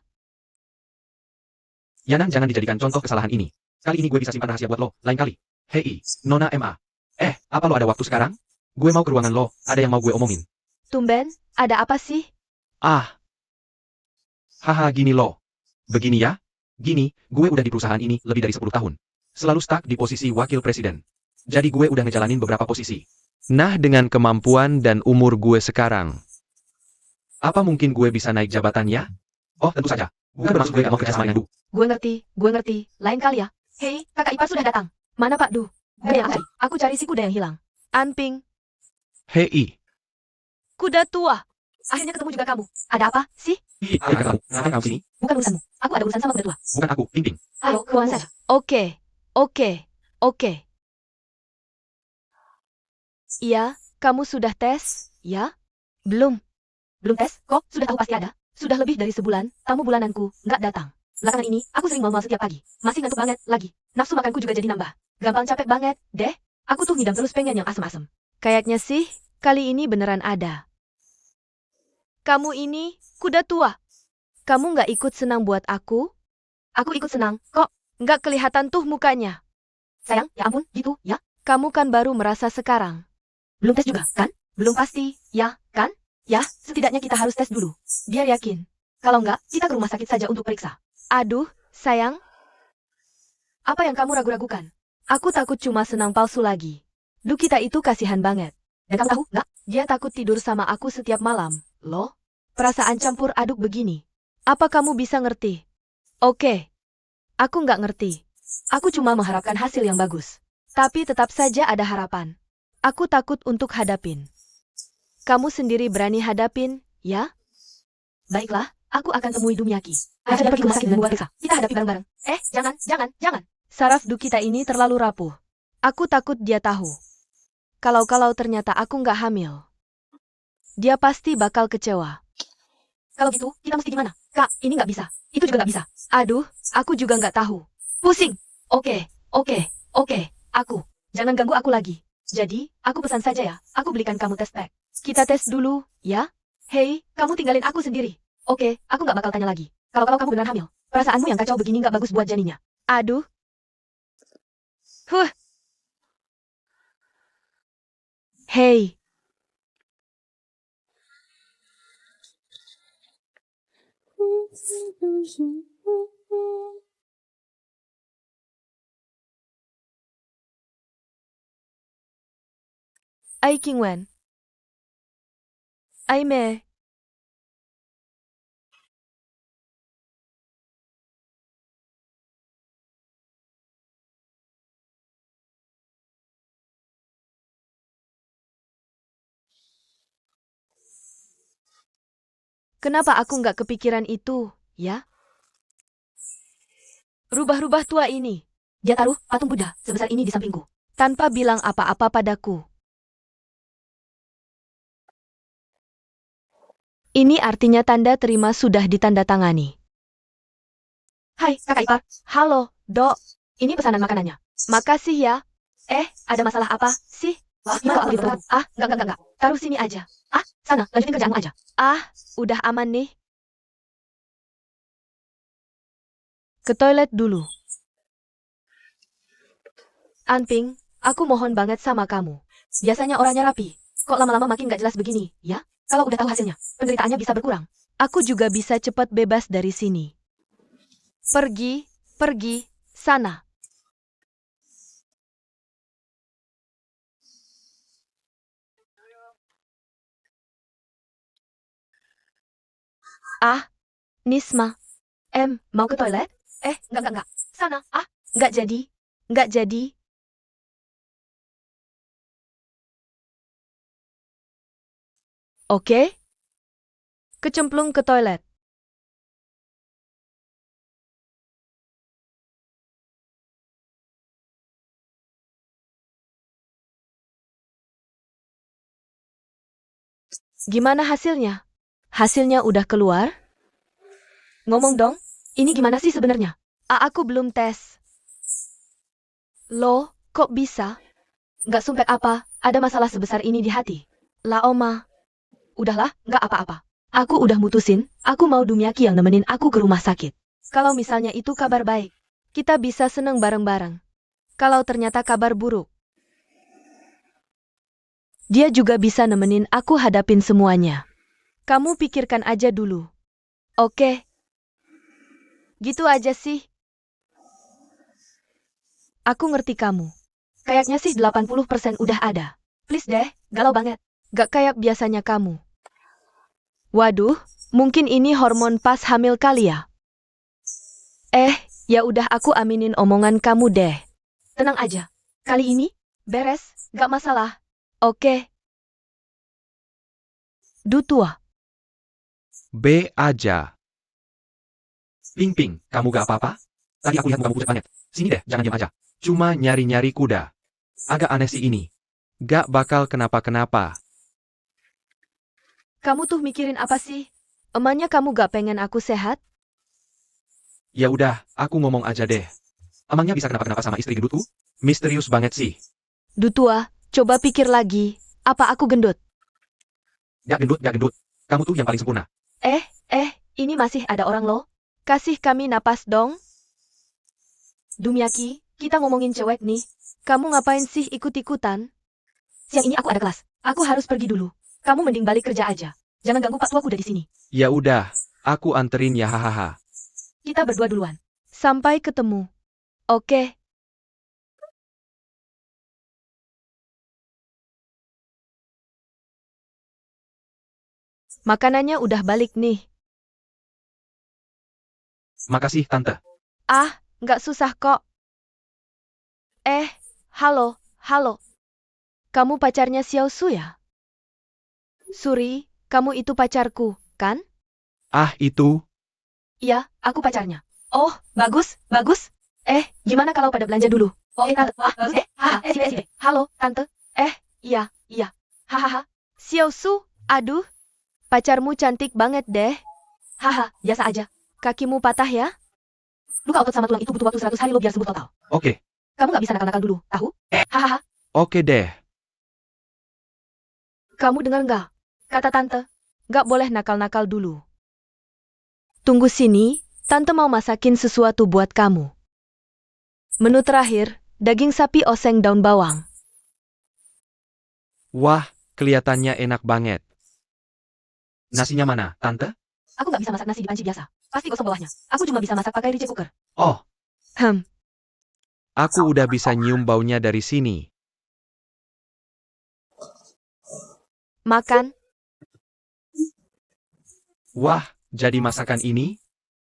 Yanang, jangan dijadikan contoh kesalahan ini. Kali ini gue bisa simpan rahasia buat lo, lain kali. Hei, Nona MA. Apa lo ada waktu sekarang? Gue mau ke ruangan lo, ada yang mau gue omongin.
tumben, ada apa sih?
Ah. Haha, gini lo. Begini ya. Gini, gue udah di perusahaan ini lebih dari 10 tahun. Selalu stuck di posisi wakil presiden. Jadi gue udah ngejalanin beberapa posisi. Nah, dengan kemampuan dan umur gue sekarang, apa mungkin gue bisa naik jabatan ya? Oh, tentu saja. Bukan bermaksud gue gak mau kerja sama dengan Du.
Gue ngerti. Lain kali ya. Hei, kakak ipar sudah datang. Mana Pak Du? Kuda yang cari. Aku cari si kuda yang hilang. Anping,
Hei,
kuda tua. Akhirnya ketemu juga kamu. Ada apa sih?
aku kamu. Ngapain kamu sini?
Bukan urusanmu. Aku ada urusan sama kuda tua.
Bukan aku, Ping Ping.
Ayo, ke ruangan saja. Oke. Iya, kamu sudah tes, ya? Belum. Belum tes? Kok sudah tahu pasti ada? Sudah lebih dari sebulan, tamu bulananku nggak datang. Belakangan ini, aku sering mual-mual setiap pagi. Masih ngantuk banget, lagi. Nafsu makanku juga jadi nambah. Gampang capek banget, deh. Aku tuh ngidam terus pengen yang asem-asem. Kayaknya sih, kali ini beneran ada. Kamu ini, kuda tua. Kamu nggak ikut senang buat aku? Aku ikut senang, kok. Nggak kelihatan tuh mukanya. Sayang, ya ampun, gitu, ya. Kamu kan baru merasa sekarang. Belum tes juga, kan? Belum pasti, ya, kan? Ya, setidaknya kita harus tes dulu. Biar yakin. Kalau nggak, kita ke rumah sakit saja untuk periksa. Aduh, sayang. Apa yang kamu ragu-ragukan? Aku takut cuma senang palsu lagi. Du kita itu kasihan banget. Dan kamu tahu, nggak? Dia takut tidur sama aku setiap malam, loh. Perasaan campur aduk begini. Apa kamu bisa ngerti? Oke. Aku nggak ngerti. Aku cuma mengharapkan hasil yang bagus. Tapi tetap saja ada harapan. Aku takut untuk hadapin. Kamu sendiri berani hadapin, ya? Baiklah, aku akan temui Dumyaki. Ayo pergi ke rumah sakit dan buat periksa. Kita hadapi bareng-bareng. Jangan. Saraf Du kita ini terlalu rapuh. Aku takut dia tahu. Kalau ternyata aku nggak hamil. Dia pasti bakal kecewa. Kalau gitu, kita mesti gimana? Kak, ini nggak bisa. Itu juga nggak bisa. Aduh, aku juga nggak tahu. Pusing. Oke. Aku. Jangan ganggu aku lagi. Jadi, aku pesan saja ya. Aku belikan kamu tes pack. Kita tes dulu, ya? Hei, kamu tinggalin aku sendiri. Oke, aku nggak bakal tanya lagi. Kalau kamu beneran hamil, perasaanmu yang kacau begini nggak bagus buat janinnya. Aduh. Hei. Ai Qingwen. Ai Me. Kenapa aku nggak kepikiran itu, ya? Rubah-rubah tua ini. Dia taruh patung Buddha sebesar ini di sampingku, tanpa bilang apa-apa padaku. Ini artinya tanda terima sudah ditandatangani. Hai, kakak ipar. Halo, Dok. Ini pesanan makanannya. Makasih ya. Ada masalah apa sih? Wah, gimana kalau gitu? Enggak. Taruh sini aja. Sana, lanjutin kerjaanmu aja. Udah aman nih. Ke toilet dulu. Anping, aku mohon banget sama kamu. Biasanya orangnya rapi. Kok lama-lama makin gak jelas begini, ya? Kalau udah tahu hasilnya, penderitaannya bisa berkurang. Aku juga bisa cepat bebas dari sini. Pergi, sana. Nisma. Mau ke toilet? Enggak. Sana. Enggak jadi. Oke? Kecemplung ke toilet. Gimana hasilnya? Hasilnya udah keluar? Ngomong dong, ini gimana sih sebenarnya? Aku belum tes. Loh, kok bisa? Nggak sumpek apa, ada masalah sebesar ini di hati. Lah Oma. Udahlah, nggak apa-apa. Aku udah mutusin, aku mau Dumyaki yang nemenin aku ke rumah sakit. Kalau misalnya itu kabar baik, kita bisa seneng bareng-bareng. Kalau ternyata kabar buruk, dia juga bisa nemenin aku hadapin semuanya. Kamu pikirkan aja dulu. Oke. Gitu aja sih. Aku ngerti kamu. Kayaknya sih 80% udah ada. Please deh, galau banget. Gak kayak biasanya kamu. Waduh, mungkin ini hormon pas hamil kali ya. Ya udah aku aminin omongan kamu deh. Tenang aja. Kali ini, beres, gak masalah. Oke. Du tua.
B aja. Ping Ping, kamu gak apa-apa? Tadi aku lihat mukamu pucat banget. Sini deh, jangan diam aja. Cuma nyari-nyari kuda. Agak aneh sih ini. Gak bakal kenapa-kenapa.
Kamu tuh mikirin apa sih? Emangnya kamu gak pengen aku sehat?
Ya udah, aku ngomong aja deh. Emangnya bisa kenapa-kenapa sama istri gendutku? Misterius banget sih.
Du tua, coba pikir lagi. Apa aku gendut?
Gak gendut, gak gendut. Kamu tuh yang paling sempurna.
Ini masih ada orang loh. Kasih kami napas dong. Dumyaki, kita ngomongin cewek nih. Kamu ngapain sih ikut-ikutan? Siang ini aku ada kelas. Aku harus pergi dulu. Kamu mending balik kerja aja. Jangan ganggu pak tuaku udah di sini.
Ya udah, aku anterin ya hahaha.
Kita berdua duluan. Sampai ketemu. Oke. Makanannya udah balik nih.
Makasih, Tante.
Nggak susah kok. Halo. Kamu pacarnya Xiao Su ya? Suri, kamu itu pacarku, kan?
Itu.
Iya, aku pacarnya. Oh, bagus. Gimana kalau pada belanja dulu? Tante. Sini. Halo, Tante. Iya. Hahaha. Xiao Su, aduh. Pacarmu cantik banget deh. Biasa aja. Kakimu patah ya? Luka otot sama tulang itu butuh waktu 100 hari lo biar sembuh total.
Oke.
Kamu nggak bisa nakal-nakal dulu, tahu? Hahaha.
Oke deh.
Kamu dengar nggak? Kata Tante, nggak boleh nakal-nakal dulu. Tunggu sini, Tante mau masakin sesuatu buat kamu. Menu terakhir, daging sapi oseng daun bawang.
Wah, kelihatannya enak banget. Nasinya mana, Tante?
Aku nggak bisa masak nasi di panci biasa. Pasti gosong bawahnya. Aku cuma bisa masak pakai rice cooker.
Oh, aku udah bisa nyium baunya dari sini.
Makan.
Wah, jadi masakan ini?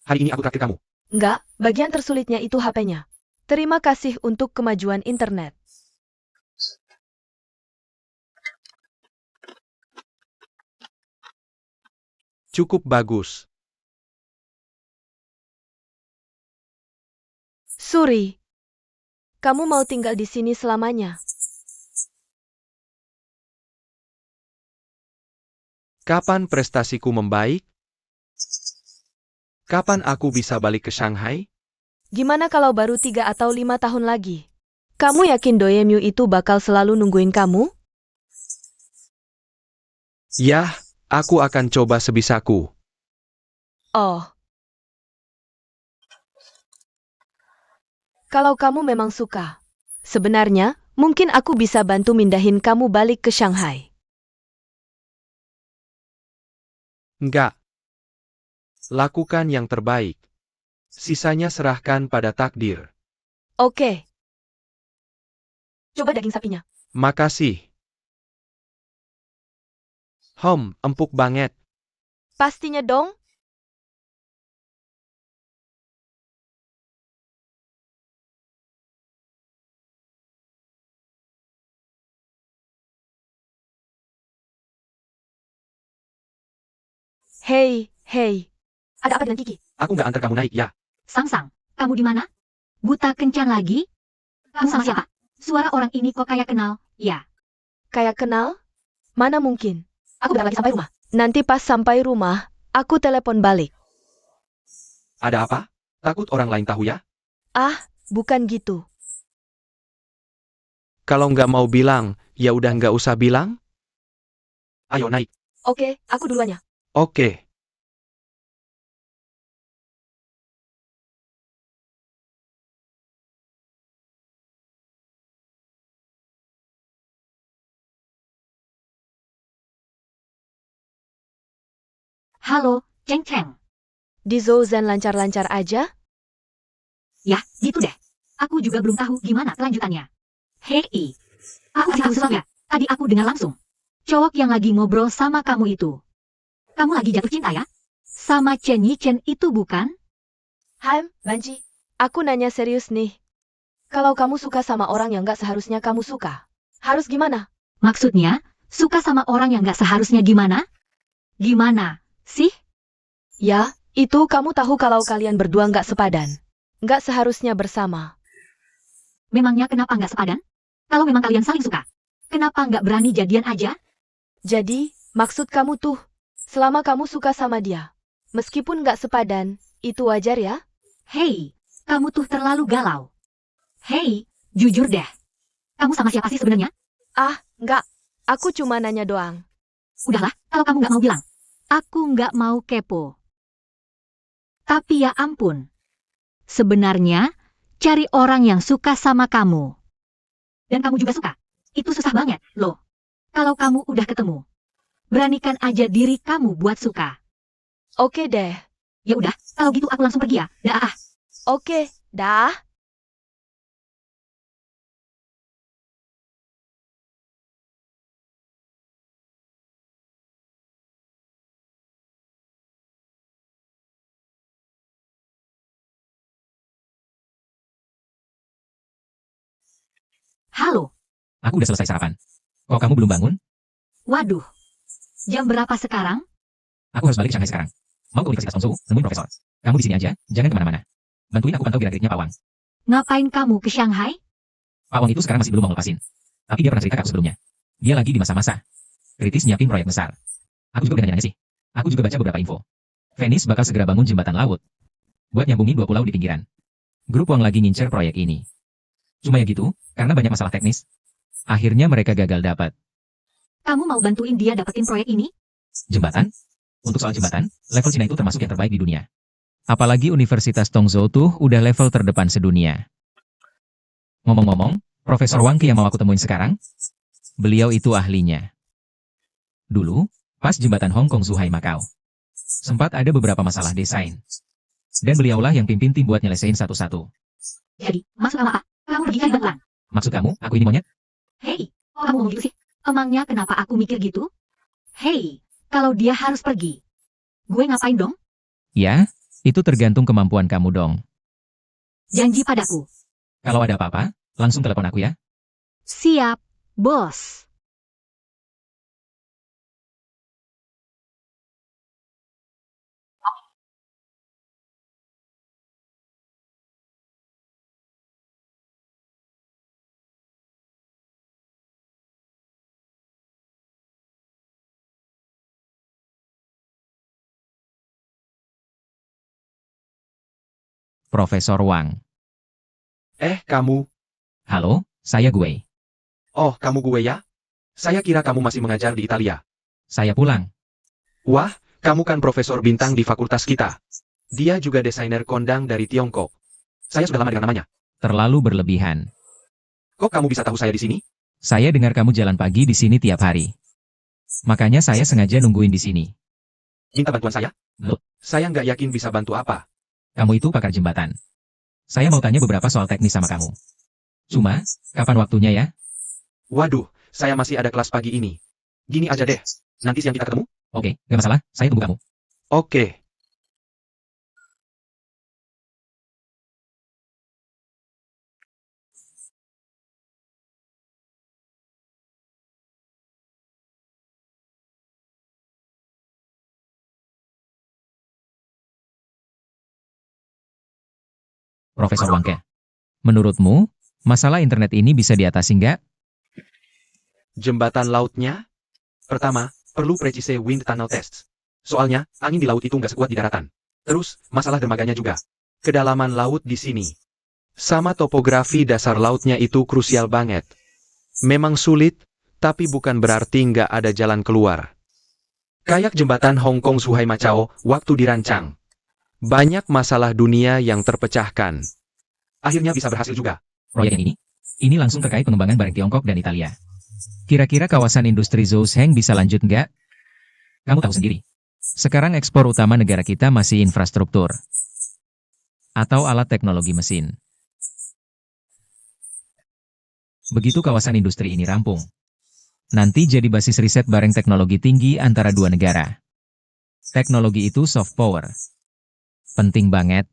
Hari ini aku traktir kamu.
Nggak, bagian tersulitnya itu HP-nya. Terima kasih untuk kemajuan internet.
Cukup bagus.
Suri, kamu mau tinggal di sini selamanya?
Kapan prestasiku membaik? Kapan aku bisa balik ke Shanghai?
Gimana kalau baru 3 atau 5 tahun lagi? Kamu yakin Doyemyu itu bakal selalu nungguin kamu?
Yah, aku akan coba sebisaku.
Oh. Kalau kamu memang suka. Sebenarnya, mungkin aku bisa bantu mindahin kamu balik ke Shanghai.
Enggak. Lakukan yang terbaik. Sisanya serahkan pada takdir.
Oke. Coba daging sapinya.
Makasih. Empuk banget.
Pastinya dong. Hei. Ada apa dengan Kiki?
Aku nggak antar kamu naik, ya.
Sang, kamu di mana? Buta kencan lagi? Kamu sama siapa? Suara orang ini kok kayak kenal, ya?
Kayak kenal? Mana mungkin? Aku bentar lagi sampai rumah. Nanti pas sampai rumah, aku telepon balik.
Ada apa? Takut orang lain tahu ya?
Bukan gitu.
Kalau nggak mau bilang, ya udah nggak usah bilang. Ayo naik.
Oke, aku duluannya.
Oke.
Halo, Ceng.
Di Zouzen lancar-lancar aja?
Ya, gitu deh. Aku juga belum tahu gimana kelanjutannya. Hei, aku kasih tahu sesuatu ya. Tadi aku dengar langsung. Cowok yang lagi ngobrol sama kamu itu. Kamu lagi jatuh cinta ya? Sama Chen Yichen itu bukan?
Banji. Aku nanya serius nih. Kalau kamu suka sama orang yang gak seharusnya kamu suka, harus gimana?
Maksudnya, suka sama orang yang gak seharusnya gimana? Gimana, sih?
Ya, itu kamu tahu kalau kalian berdua gak sepadan. Gak seharusnya bersama.
Memangnya kenapa nggak sepadan? Kalau memang kalian saling suka, kenapa nggak berani jadian aja?
Jadi, maksud kamu tuh, selama kamu suka sama dia, meskipun gak sepadan, itu wajar ya?
Hei, kamu tuh terlalu galau. Hei, jujur deh. Kamu sama siapa sih sebenarnya?
Enggak. Aku cuma nanya doang.
Udahlah, kalau kamu nggak mau bilang. Aku nggak mau kepo. Tapi ya ampun. Sebenarnya, cari orang yang suka sama kamu. Dan kamu juga suka. Itu susah banget, loh. Kalau kamu udah ketemu, beranikan aja diri kamu buat suka.
Oke deh.
Ya udah, kalau gitu aku langsung pergi ya. Dah.
Oke, dah.
Halo.
Aku udah selesai sarapan. Kok kamu belum bangun?
Waduh. Jam berapa sekarang?
Aku harus balik ke Shanghai sekarang. Mau ke Universitas Tongzhou, nemuin profesor. Kamu di sini aja, jangan kemana-mana. Bantuin aku pantau gerak-geriknya Pak Wang.
Ngapain kamu ke Shanghai?
Pak Wang itu sekarang masih belum mau lepasin. Tapi dia pernah cerita ke aku sebelumnya. Dia lagi di masa-masa kritis nyiapin proyek besar. Aku juga udah nanya-nanya sih. Aku juga baca beberapa info. Venice bakal segera bangun jembatan laut buat nyambungin 2 pulau di pinggiran. Grup Wang lagi ngincer proyek ini. Cuma ya gitu, karena banyak masalah teknis. Akhirnya mereka gagal dapat
Kamu mau bantuin dia dapetin proyek ini?
jembatan. Untuk soal jembatan, level Cina itu termasuk yang terbaik di dunia. Apalagi Universitas Tongzhou tuh udah level terdepan sedunia. Ngomong-ngomong, Profesor Wang yang mau aku temuin sekarang, beliau itu ahlinya. Dulu, pas jembatan Hong Kong Zhuhai Macau, sempat ada beberapa masalah desain. Dan beliaulah yang pimpin tim buat nyelesain satu-satu.
Jadi, maksud kamu apa? Kamu pergi cari bantuan.
Maksud kamu, aku ini monyet?
Hei, kok kamu ngomong gitu sih? Emangnya kenapa aku mikir gitu? Hei, kalau dia harus pergi, gue ngapain dong?
Ya, itu tergantung kemampuan kamu dong.
Janji padaku.
Kalau ada apa-apa, langsung telepon aku ya.
Siap, bos.
Profesor Wang.
Kamu.
Halo, saya gue.
Oh, kamu gue ya? Saya kira kamu masih mengajar di Italia.
Saya pulang.
Wah, kamu kan profesor bintang di fakultas kita. Dia juga desainer kondang dari Tiongkok. Saya sudah lama dengar namanya.
Terlalu berlebihan.
Kok kamu bisa tahu saya di sini?
Saya dengar kamu jalan pagi di sini tiap hari. Makanya saya sengaja nungguin di sini.
Minta bantuan saya?
Loh.
Saya nggak yakin bisa bantu apa.
Kamu itu pakar jembatan. Saya mau tanya beberapa soal teknis sama kamu. Cuma, kapan waktunya ya?
Waduh, saya masih ada kelas pagi ini. Gini aja deh. Nanti siang kita ketemu?
Oke, gak masalah, saya tunggu kamu.
Oke.
Profesor Wangke. Menurutmu, masalah internet ini bisa diatasi nggak?
Jembatan lautnya? Pertama, perlu presisi wind tunnel test. Soalnya, angin di laut itu nggak sekuat di daratan. Terus, masalah dermaganya juga. Kedalaman laut di sini. Sama topografi dasar lautnya itu krusial banget. Memang sulit, tapi bukan berarti nggak ada jalan keluar. Kayak jembatan Hong Kong Zhuhai Macau, waktu dirancang. Banyak masalah dunia yang terpecahkan. Akhirnya bisa berhasil juga.
Proyek yang ini langsung terkait pengembangan barang Tiongkok dan Italia. Kira-kira kawasan industri Zhousheng bisa lanjut nggak? Kamu tahu sendiri. Sekarang ekspor utama negara kita masih infrastruktur. Atau alat teknologi mesin. Begitu kawasan industri ini rampung. Nanti jadi basis riset bareng teknologi tinggi antara dua negara. Teknologi itu soft power. Penting banget.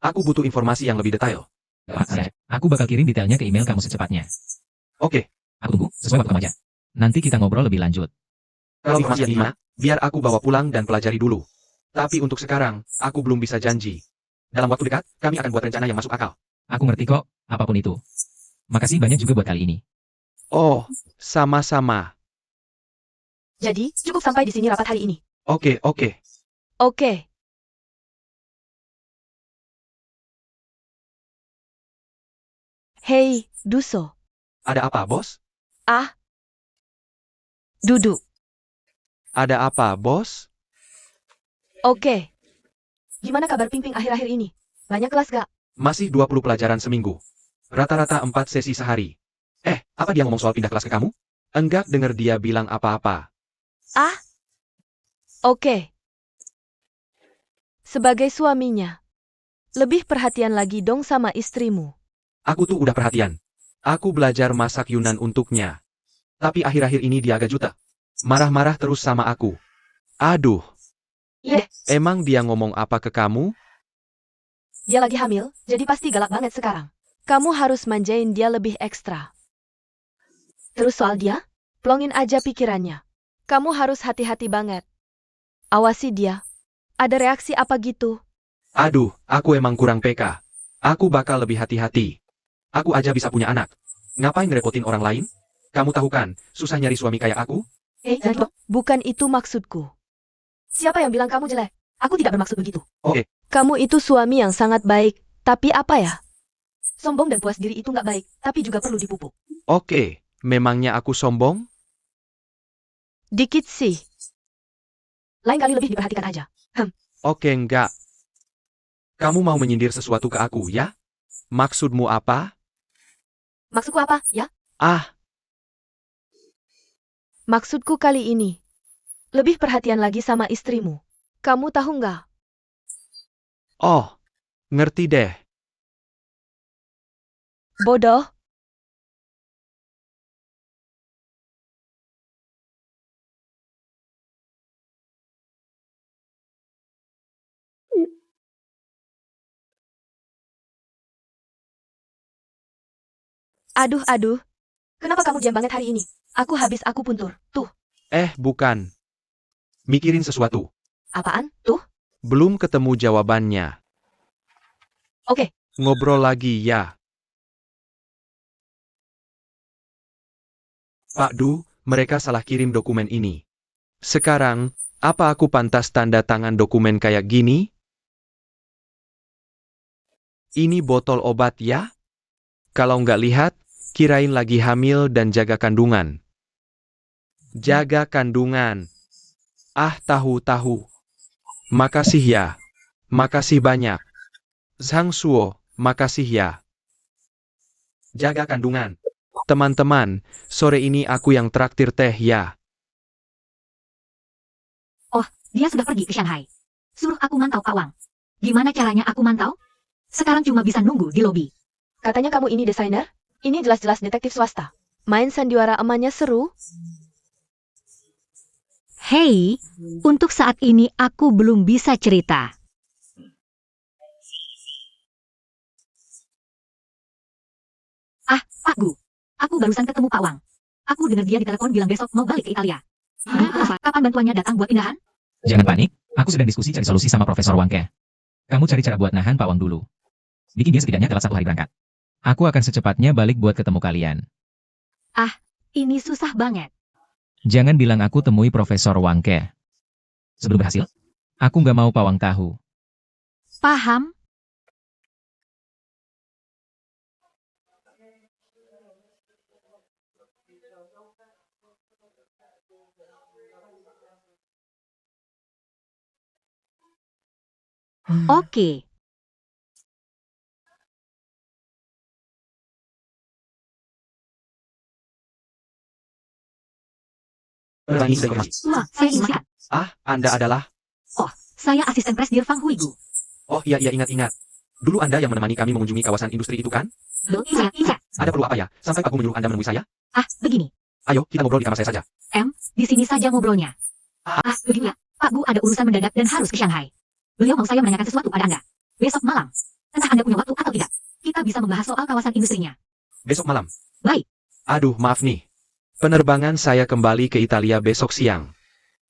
Aku butuh informasi yang lebih detail.
Aku bakal kirim detailnya ke email kamu secepatnya.
Oke,
Aku tunggu, sesuai waktu kamu aja. Nanti kita ngobrol lebih lanjut.
kalau informasi yang 5, biar aku bawa pulang dan pelajari dulu. Tapi untuk sekarang, aku belum bisa janji. Dalam waktu dekat, kami akan buat rencana yang masuk akal.
Aku ngerti kok, apapun itu. Makasih banyak juga buat kali ini.
Oh, sama-sama.
Jadi, cukup sampai di sini rapat hari ini.
Oke.
Oke. Hei, Duso.
Ada apa, bos?
Ah. Duduk.
Ada apa, bos?
Oke. Gimana kabar Ping Ping akhir-akhir ini? Banyak kelas gak?
Masih 20 pelajaran seminggu. Rata-rata 4 sesi sehari. Apa dia ngomong soal pindah kelas ke kamu? Enggak denger dia bilang apa-apa.
Ah. Oke. Sebagai suaminya, lebih perhatian lagi dong sama istrimu.
Aku tuh udah perhatian. Aku belajar masak Yunan untuknya. Tapi akhir-akhir ini dia agak jutek. Marah-marah terus sama aku. Aduh. Emang dia ngomong apa ke kamu?
Dia lagi hamil, jadi pasti galak banget sekarang. Kamu harus manjain dia lebih ekstra. Terus soal dia, plongin aja pikirannya. Kamu harus hati-hati banget. Awasi dia. Ada reaksi apa gitu?
Aduh, aku emang kurang PK. Aku bakal lebih hati-hati. Aku aja bisa punya anak. Ngapain ngerepotin orang lain? Kamu tahu kan, susah nyari suami kayak aku?
Bukan itu maksudku. Siapa yang bilang kamu jelek? Aku tidak bermaksud begitu.
Oke.
Kamu itu suami yang sangat baik, tapi apa ya? Sombong dan puas diri itu nggak baik, tapi juga perlu dipupuk.
Oke, memangnya aku sombong?
Dikit sih. Lain kali lebih diperhatikan aja.
Oke, enggak. Kamu mau menyindir sesuatu ke aku, ya? Maksudmu apa?
Maksudku apa, ya?
Ah,
Maksudku kali ini. Lebih perhatian lagi sama istrimu. Kamu tahu nggak?
oh, ngerti deh.
Bodoh. Aduh. Kenapa kamu diam banget hari ini? Aku puntur. Tuh.
Bukan. Mikirin sesuatu.
Apaan? Tuh.
Belum ketemu jawabannya.
Oke.
Ngobrol lagi ya. Pak Du, mereka salah kirim dokumen ini. Sekarang, apa aku pantas tanda tangan dokumen kayak gini? Ini botol obat ya? Kalau nggak lihat, kirain lagi hamil dan jaga kandungan. Jaga kandungan. Ah, tahu. Makasih ya. Makasih banyak. Zhang Suo, makasih ya. Jaga kandungan. Teman-teman, sore ini aku yang traktir teh ya.
Dia sudah pergi ke Shanghai. Suruh aku mantau Pak Wang. Gimana caranya aku mantau? Sekarang cuma bisa nunggu di lobi.
Katanya kamu ini desainer? Ini jelas-jelas detektif swasta. Main sandiwara emannya seru?
Hei, untuk saat ini aku belum bisa cerita. Ah, Pak Gu. Aku barusan ketemu Pak Wang. Aku dengar dia di telepon bilang besok mau balik ke Italia. Kapan bantuannya datang buat pindahan?
Jangan panik, aku sedang diskusi cari solusi sama Profesor Wangke. Kamu cari cara buat nahan Pak Wang dulu. Bikin dia setidaknya telat 1 hari berangkat. Aku akan secepatnya balik buat ketemu kalian.
Ini susah banget.
Jangan bilang aku temui Profesor Wangke. Sebelum berhasil, aku nggak mau Pak Wang tahu.
Paham? Oke. Wah, saya ingat.
Ah, Anda adalah?
Saya asisten presidir Fang Huigu.
Oh iya ingat. Dulu Anda yang menemani kami mengunjungi kawasan industri itu kan?
Iya.
Ada perlu apa ya? Sampai Pak Gu menyuruh Anda menemui saya?
Begini.
Ayo, kita ngobrol di kamar saya saja.
Di sini saja ngobrolnya. Begini ya. Pak Gu ada urusan mendadak dan harus ke Shanghai. Beliau mau saya menanyakan sesuatu pada Anda. Besok malam. Entah Anda punya waktu atau tidak. Kita bisa membahas soal kawasan industrinya.
Besok malam.
Baik.
Aduh, maaf nih. Penerbangan saya kembali ke Italia besok siang.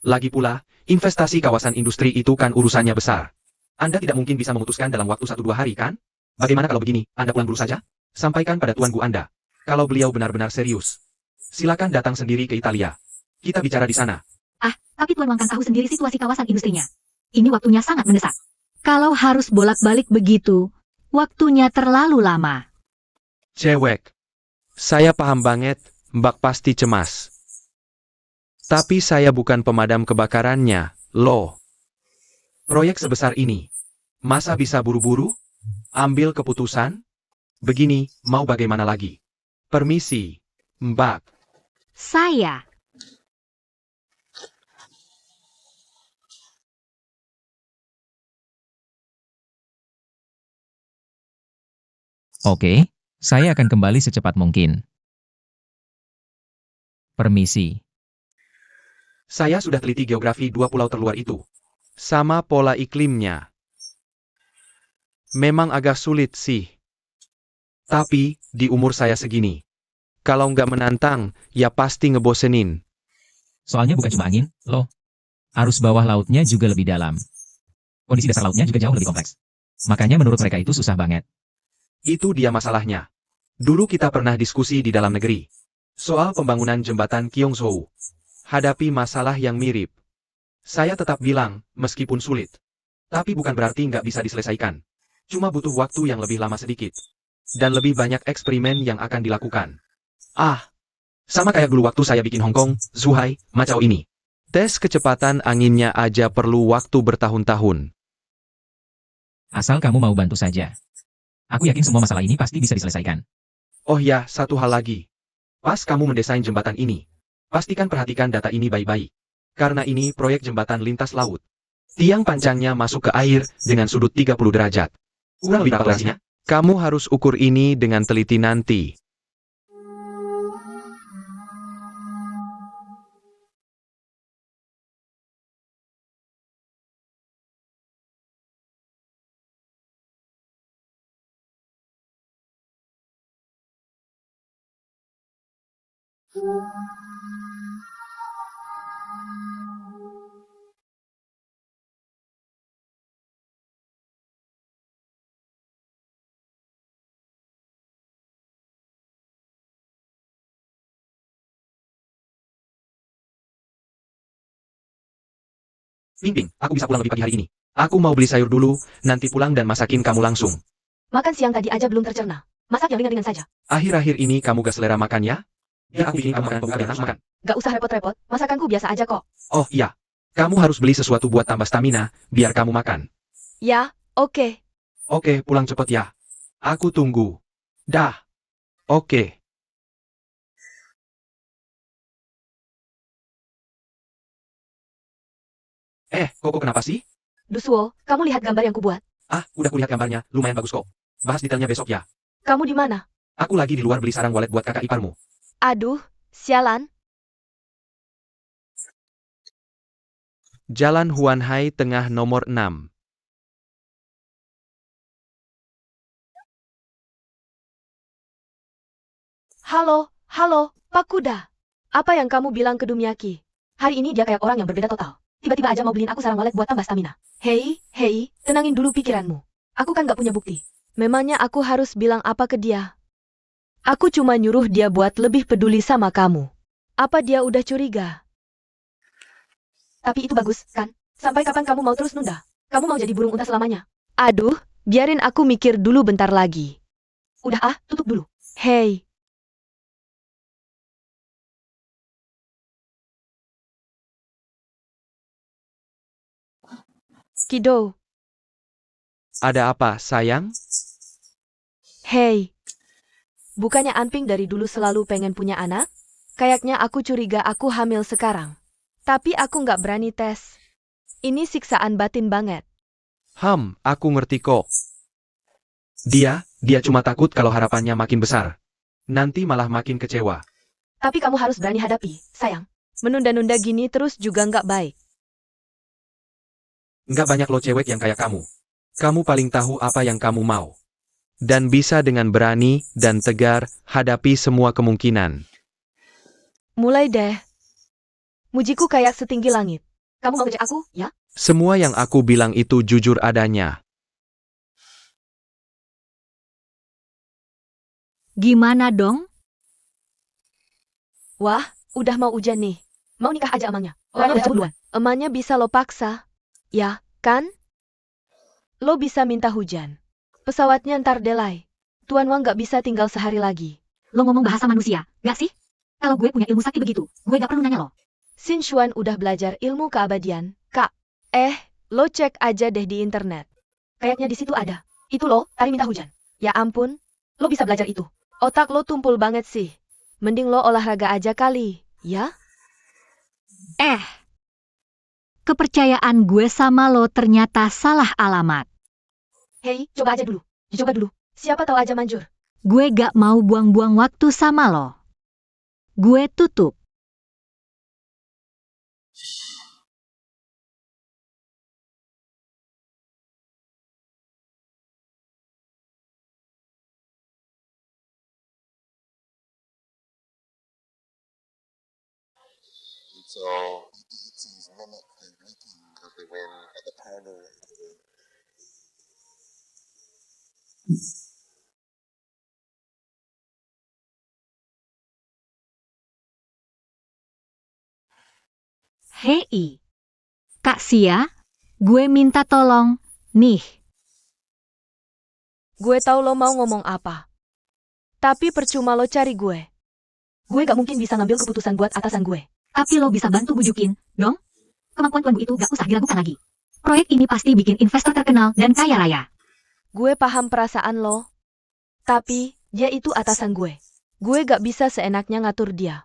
Lagi pula, investasi kawasan industri itu kan urusannya besar. Anda tidak mungkin bisa memutuskan dalam waktu 1-2 hari, kan? Bagaimana kalau begini, Anda pulang dulu saja? Sampaikan pada tuanku Anda. Kalau beliau benar-benar serius. Silakan datang sendiri ke Italia. Kita bicara di sana.
Tapi Tuan Wang kan tahu sendiri situasi kawasan industrinya. Ini waktunya sangat mendesak. Kalau harus bolak-balik begitu, waktunya terlalu lama.
Cewek. Saya paham banget, Mbak pasti cemas. Tapi saya bukan pemadam kebakarannya, loh. Proyek sebesar ini. Masa bisa buru-buru? Ambil keputusan? Begini, mau bagaimana lagi? Permisi, Mbak.
Saya.
Oke, saya akan kembali secepat mungkin. Permisi.
Saya sudah teliti geografi 2 pulau terluar itu. Sama pola iklimnya. Memang agak sulit sih. Tapi, di umur saya segini. Kalau nggak menantang, ya pasti ngebosenin.
Soalnya bukan cuma angin, loh. Arus bawah lautnya juga lebih dalam. Kondisi dasar lautnya juga jauh lebih kompleks. Makanya menurut mereka itu susah banget.
Itu dia masalahnya. Dulu kita pernah diskusi di dalam negeri. Soal pembangunan jembatan Kyongso. Hadapi masalah yang mirip. Saya tetap bilang, meskipun sulit. Tapi bukan berarti nggak bisa diselesaikan. Cuma butuh waktu yang lebih lama sedikit. Dan lebih banyak eksperimen yang akan dilakukan. Sama kayak dulu waktu saya bikin Hong Kong, Zhuhai, Macau ini. Tes kecepatan anginnya aja perlu waktu bertahun-tahun.
Asal kamu mau bantu saja. Aku yakin semua masalah ini pasti bisa diselesaikan.
Oh ya, satu hal lagi. Pas kamu mendesain jembatan ini, pastikan perhatikan data ini baik-baik. Karena ini proyek jembatan lintas laut. Tiang panjangnya masuk ke air dengan sudut 30 derajat. Kurang lebih berapa kalkulasinya? Kamu harus ukur ini dengan teliti nanti. Ping, aku bisa pulang lebih pagi hari ini. Aku mau beli sayur dulu, nanti pulang dan masakin kamu langsung.
Makan siang tadi aja belum tercerna. Masak yang ringan-ringan saja.
Akhir-akhir ini kamu gak selera makan ya? Ya aku bikin kamu makan pembukaan langsung makan.
Gak usah repot-repot, masakanku biasa aja kok.
Oh iya, kamu harus beli sesuatu buat tambah stamina, biar kamu makan.
Ya, oke.
Oke, pulang cepet ya. Aku tunggu. Dah. Oke. Koko kenapa sih?
Dusuo, kamu lihat gambar yang kubuat.
Udah kulihat gambarnya, lumayan bagus kok. Bahas detailnya besok ya.
Kamu di mana?
Aku lagi di luar beli sarang walet buat kakak iparmu.
Aduh, sialan.
Jalan Huanhai Tengah nomor 6.
Halo, Pak Kuda. Apa yang kamu bilang ke Dumyaki? Hari ini dia kayak orang yang berbeda total. Tiba-tiba aja mau beliin aku sarang walet buat tambah stamina. Hei, tenangin dulu pikiranmu. Aku kan gak punya bukti. Memangnya aku harus bilang apa ke dia? Aku cuma nyuruh dia buat lebih peduli sama kamu. Apa dia udah curiga? Tapi itu bagus, kan? Sampai kapan kamu mau terus nunda? Kamu mau jadi burung unta selamanya? Aduh, biarin aku mikir dulu bentar lagi. Udah tutup dulu. Hei. Kido.
Ada apa, sayang?
Hei. Bukannya Anping dari dulu selalu pengen punya anak? Kayaknya aku curiga aku hamil sekarang. Tapi aku nggak berani tes. Ini siksaan batin banget.
Aku ngerti kok. Dia cuma takut kalau harapannya makin besar. Nanti malah makin kecewa.
Tapi kamu harus berani hadapi, sayang. Menunda-nunda gini terus juga nggak baik.
Nggak banyak lo cewek yang kayak kamu. Kamu paling tahu apa yang kamu mau. Dan bisa dengan berani dan tegar hadapi semua kemungkinan.
Mulai deh. Mujiku kayak setinggi langit. Kamu mau ngejek aku, ya?
Semua yang aku bilang itu jujur adanya.
Gimana dong?
Wah, udah mau hujan nih. Mau nikah aja emangnya.
Orangnya udah cabut duluan.
Emaknya bisa lo paksa. Ya, kan? Lo bisa minta hujan. Pesawatnya ntar delay. Tuan Wang gak bisa tinggal sehari lagi.
Lo ngomong bahasa manusia, gak sih? Kalau gue punya ilmu sakti begitu, gue gak perlu nanya lo.
Xin Xuan udah belajar ilmu keabadian, Kak. Lo cek aja deh di internet. Kayaknya di situ ada. Itu lo, tari minta hujan. Ya ampun, lo bisa belajar itu. Otak lo tumpul banget sih. Mending lo olahraga aja kali, ya?
Kepercayaan gue sama lo ternyata salah alamat.
Hei, coba aja dulu. Dicoba dulu. Siapa tahu aja manjur.
Gue gak mau buang-buang waktu sama lo. Gue tutup.
So it's mimic the greeting of the wind at the pattern.
Hei, Kak Sia, gue minta tolong, nih.
Gue tahu lo mau ngomong apa. Tapi percuma lo cari gue. Gue gak mungkin bisa ngambil keputusan buat atasan gue.
Tapi lo bisa bantu bujukin, dong? Kemampuan tuanmu itu gak usah diragukan lagi. Proyek ini pasti bikin investor terkenal dan kaya raya.
Gue paham perasaan lo. Tapi, dia itu atasan gue. Gue gak bisa seenaknya ngatur dia.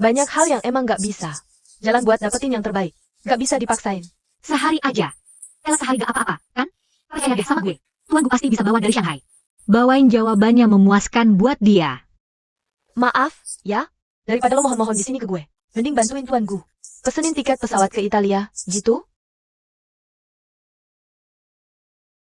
Banyak hal yang emang gak bisa. Jalan buat dapetin yang terbaik. Gak bisa dipaksain.
Sehari aja. Elah sehari gak apa-apa, kan? Percaya deh sama gue. Tuan gue pasti bisa bawa dari Shanghai. Bawain jawabannya memuaskan buat dia.
Maaf, ya? Daripada lo mohon-mohon di sini ke gue. Mending bantuin tuan gue. Pesenin tiket pesawat ke Italia, gitu?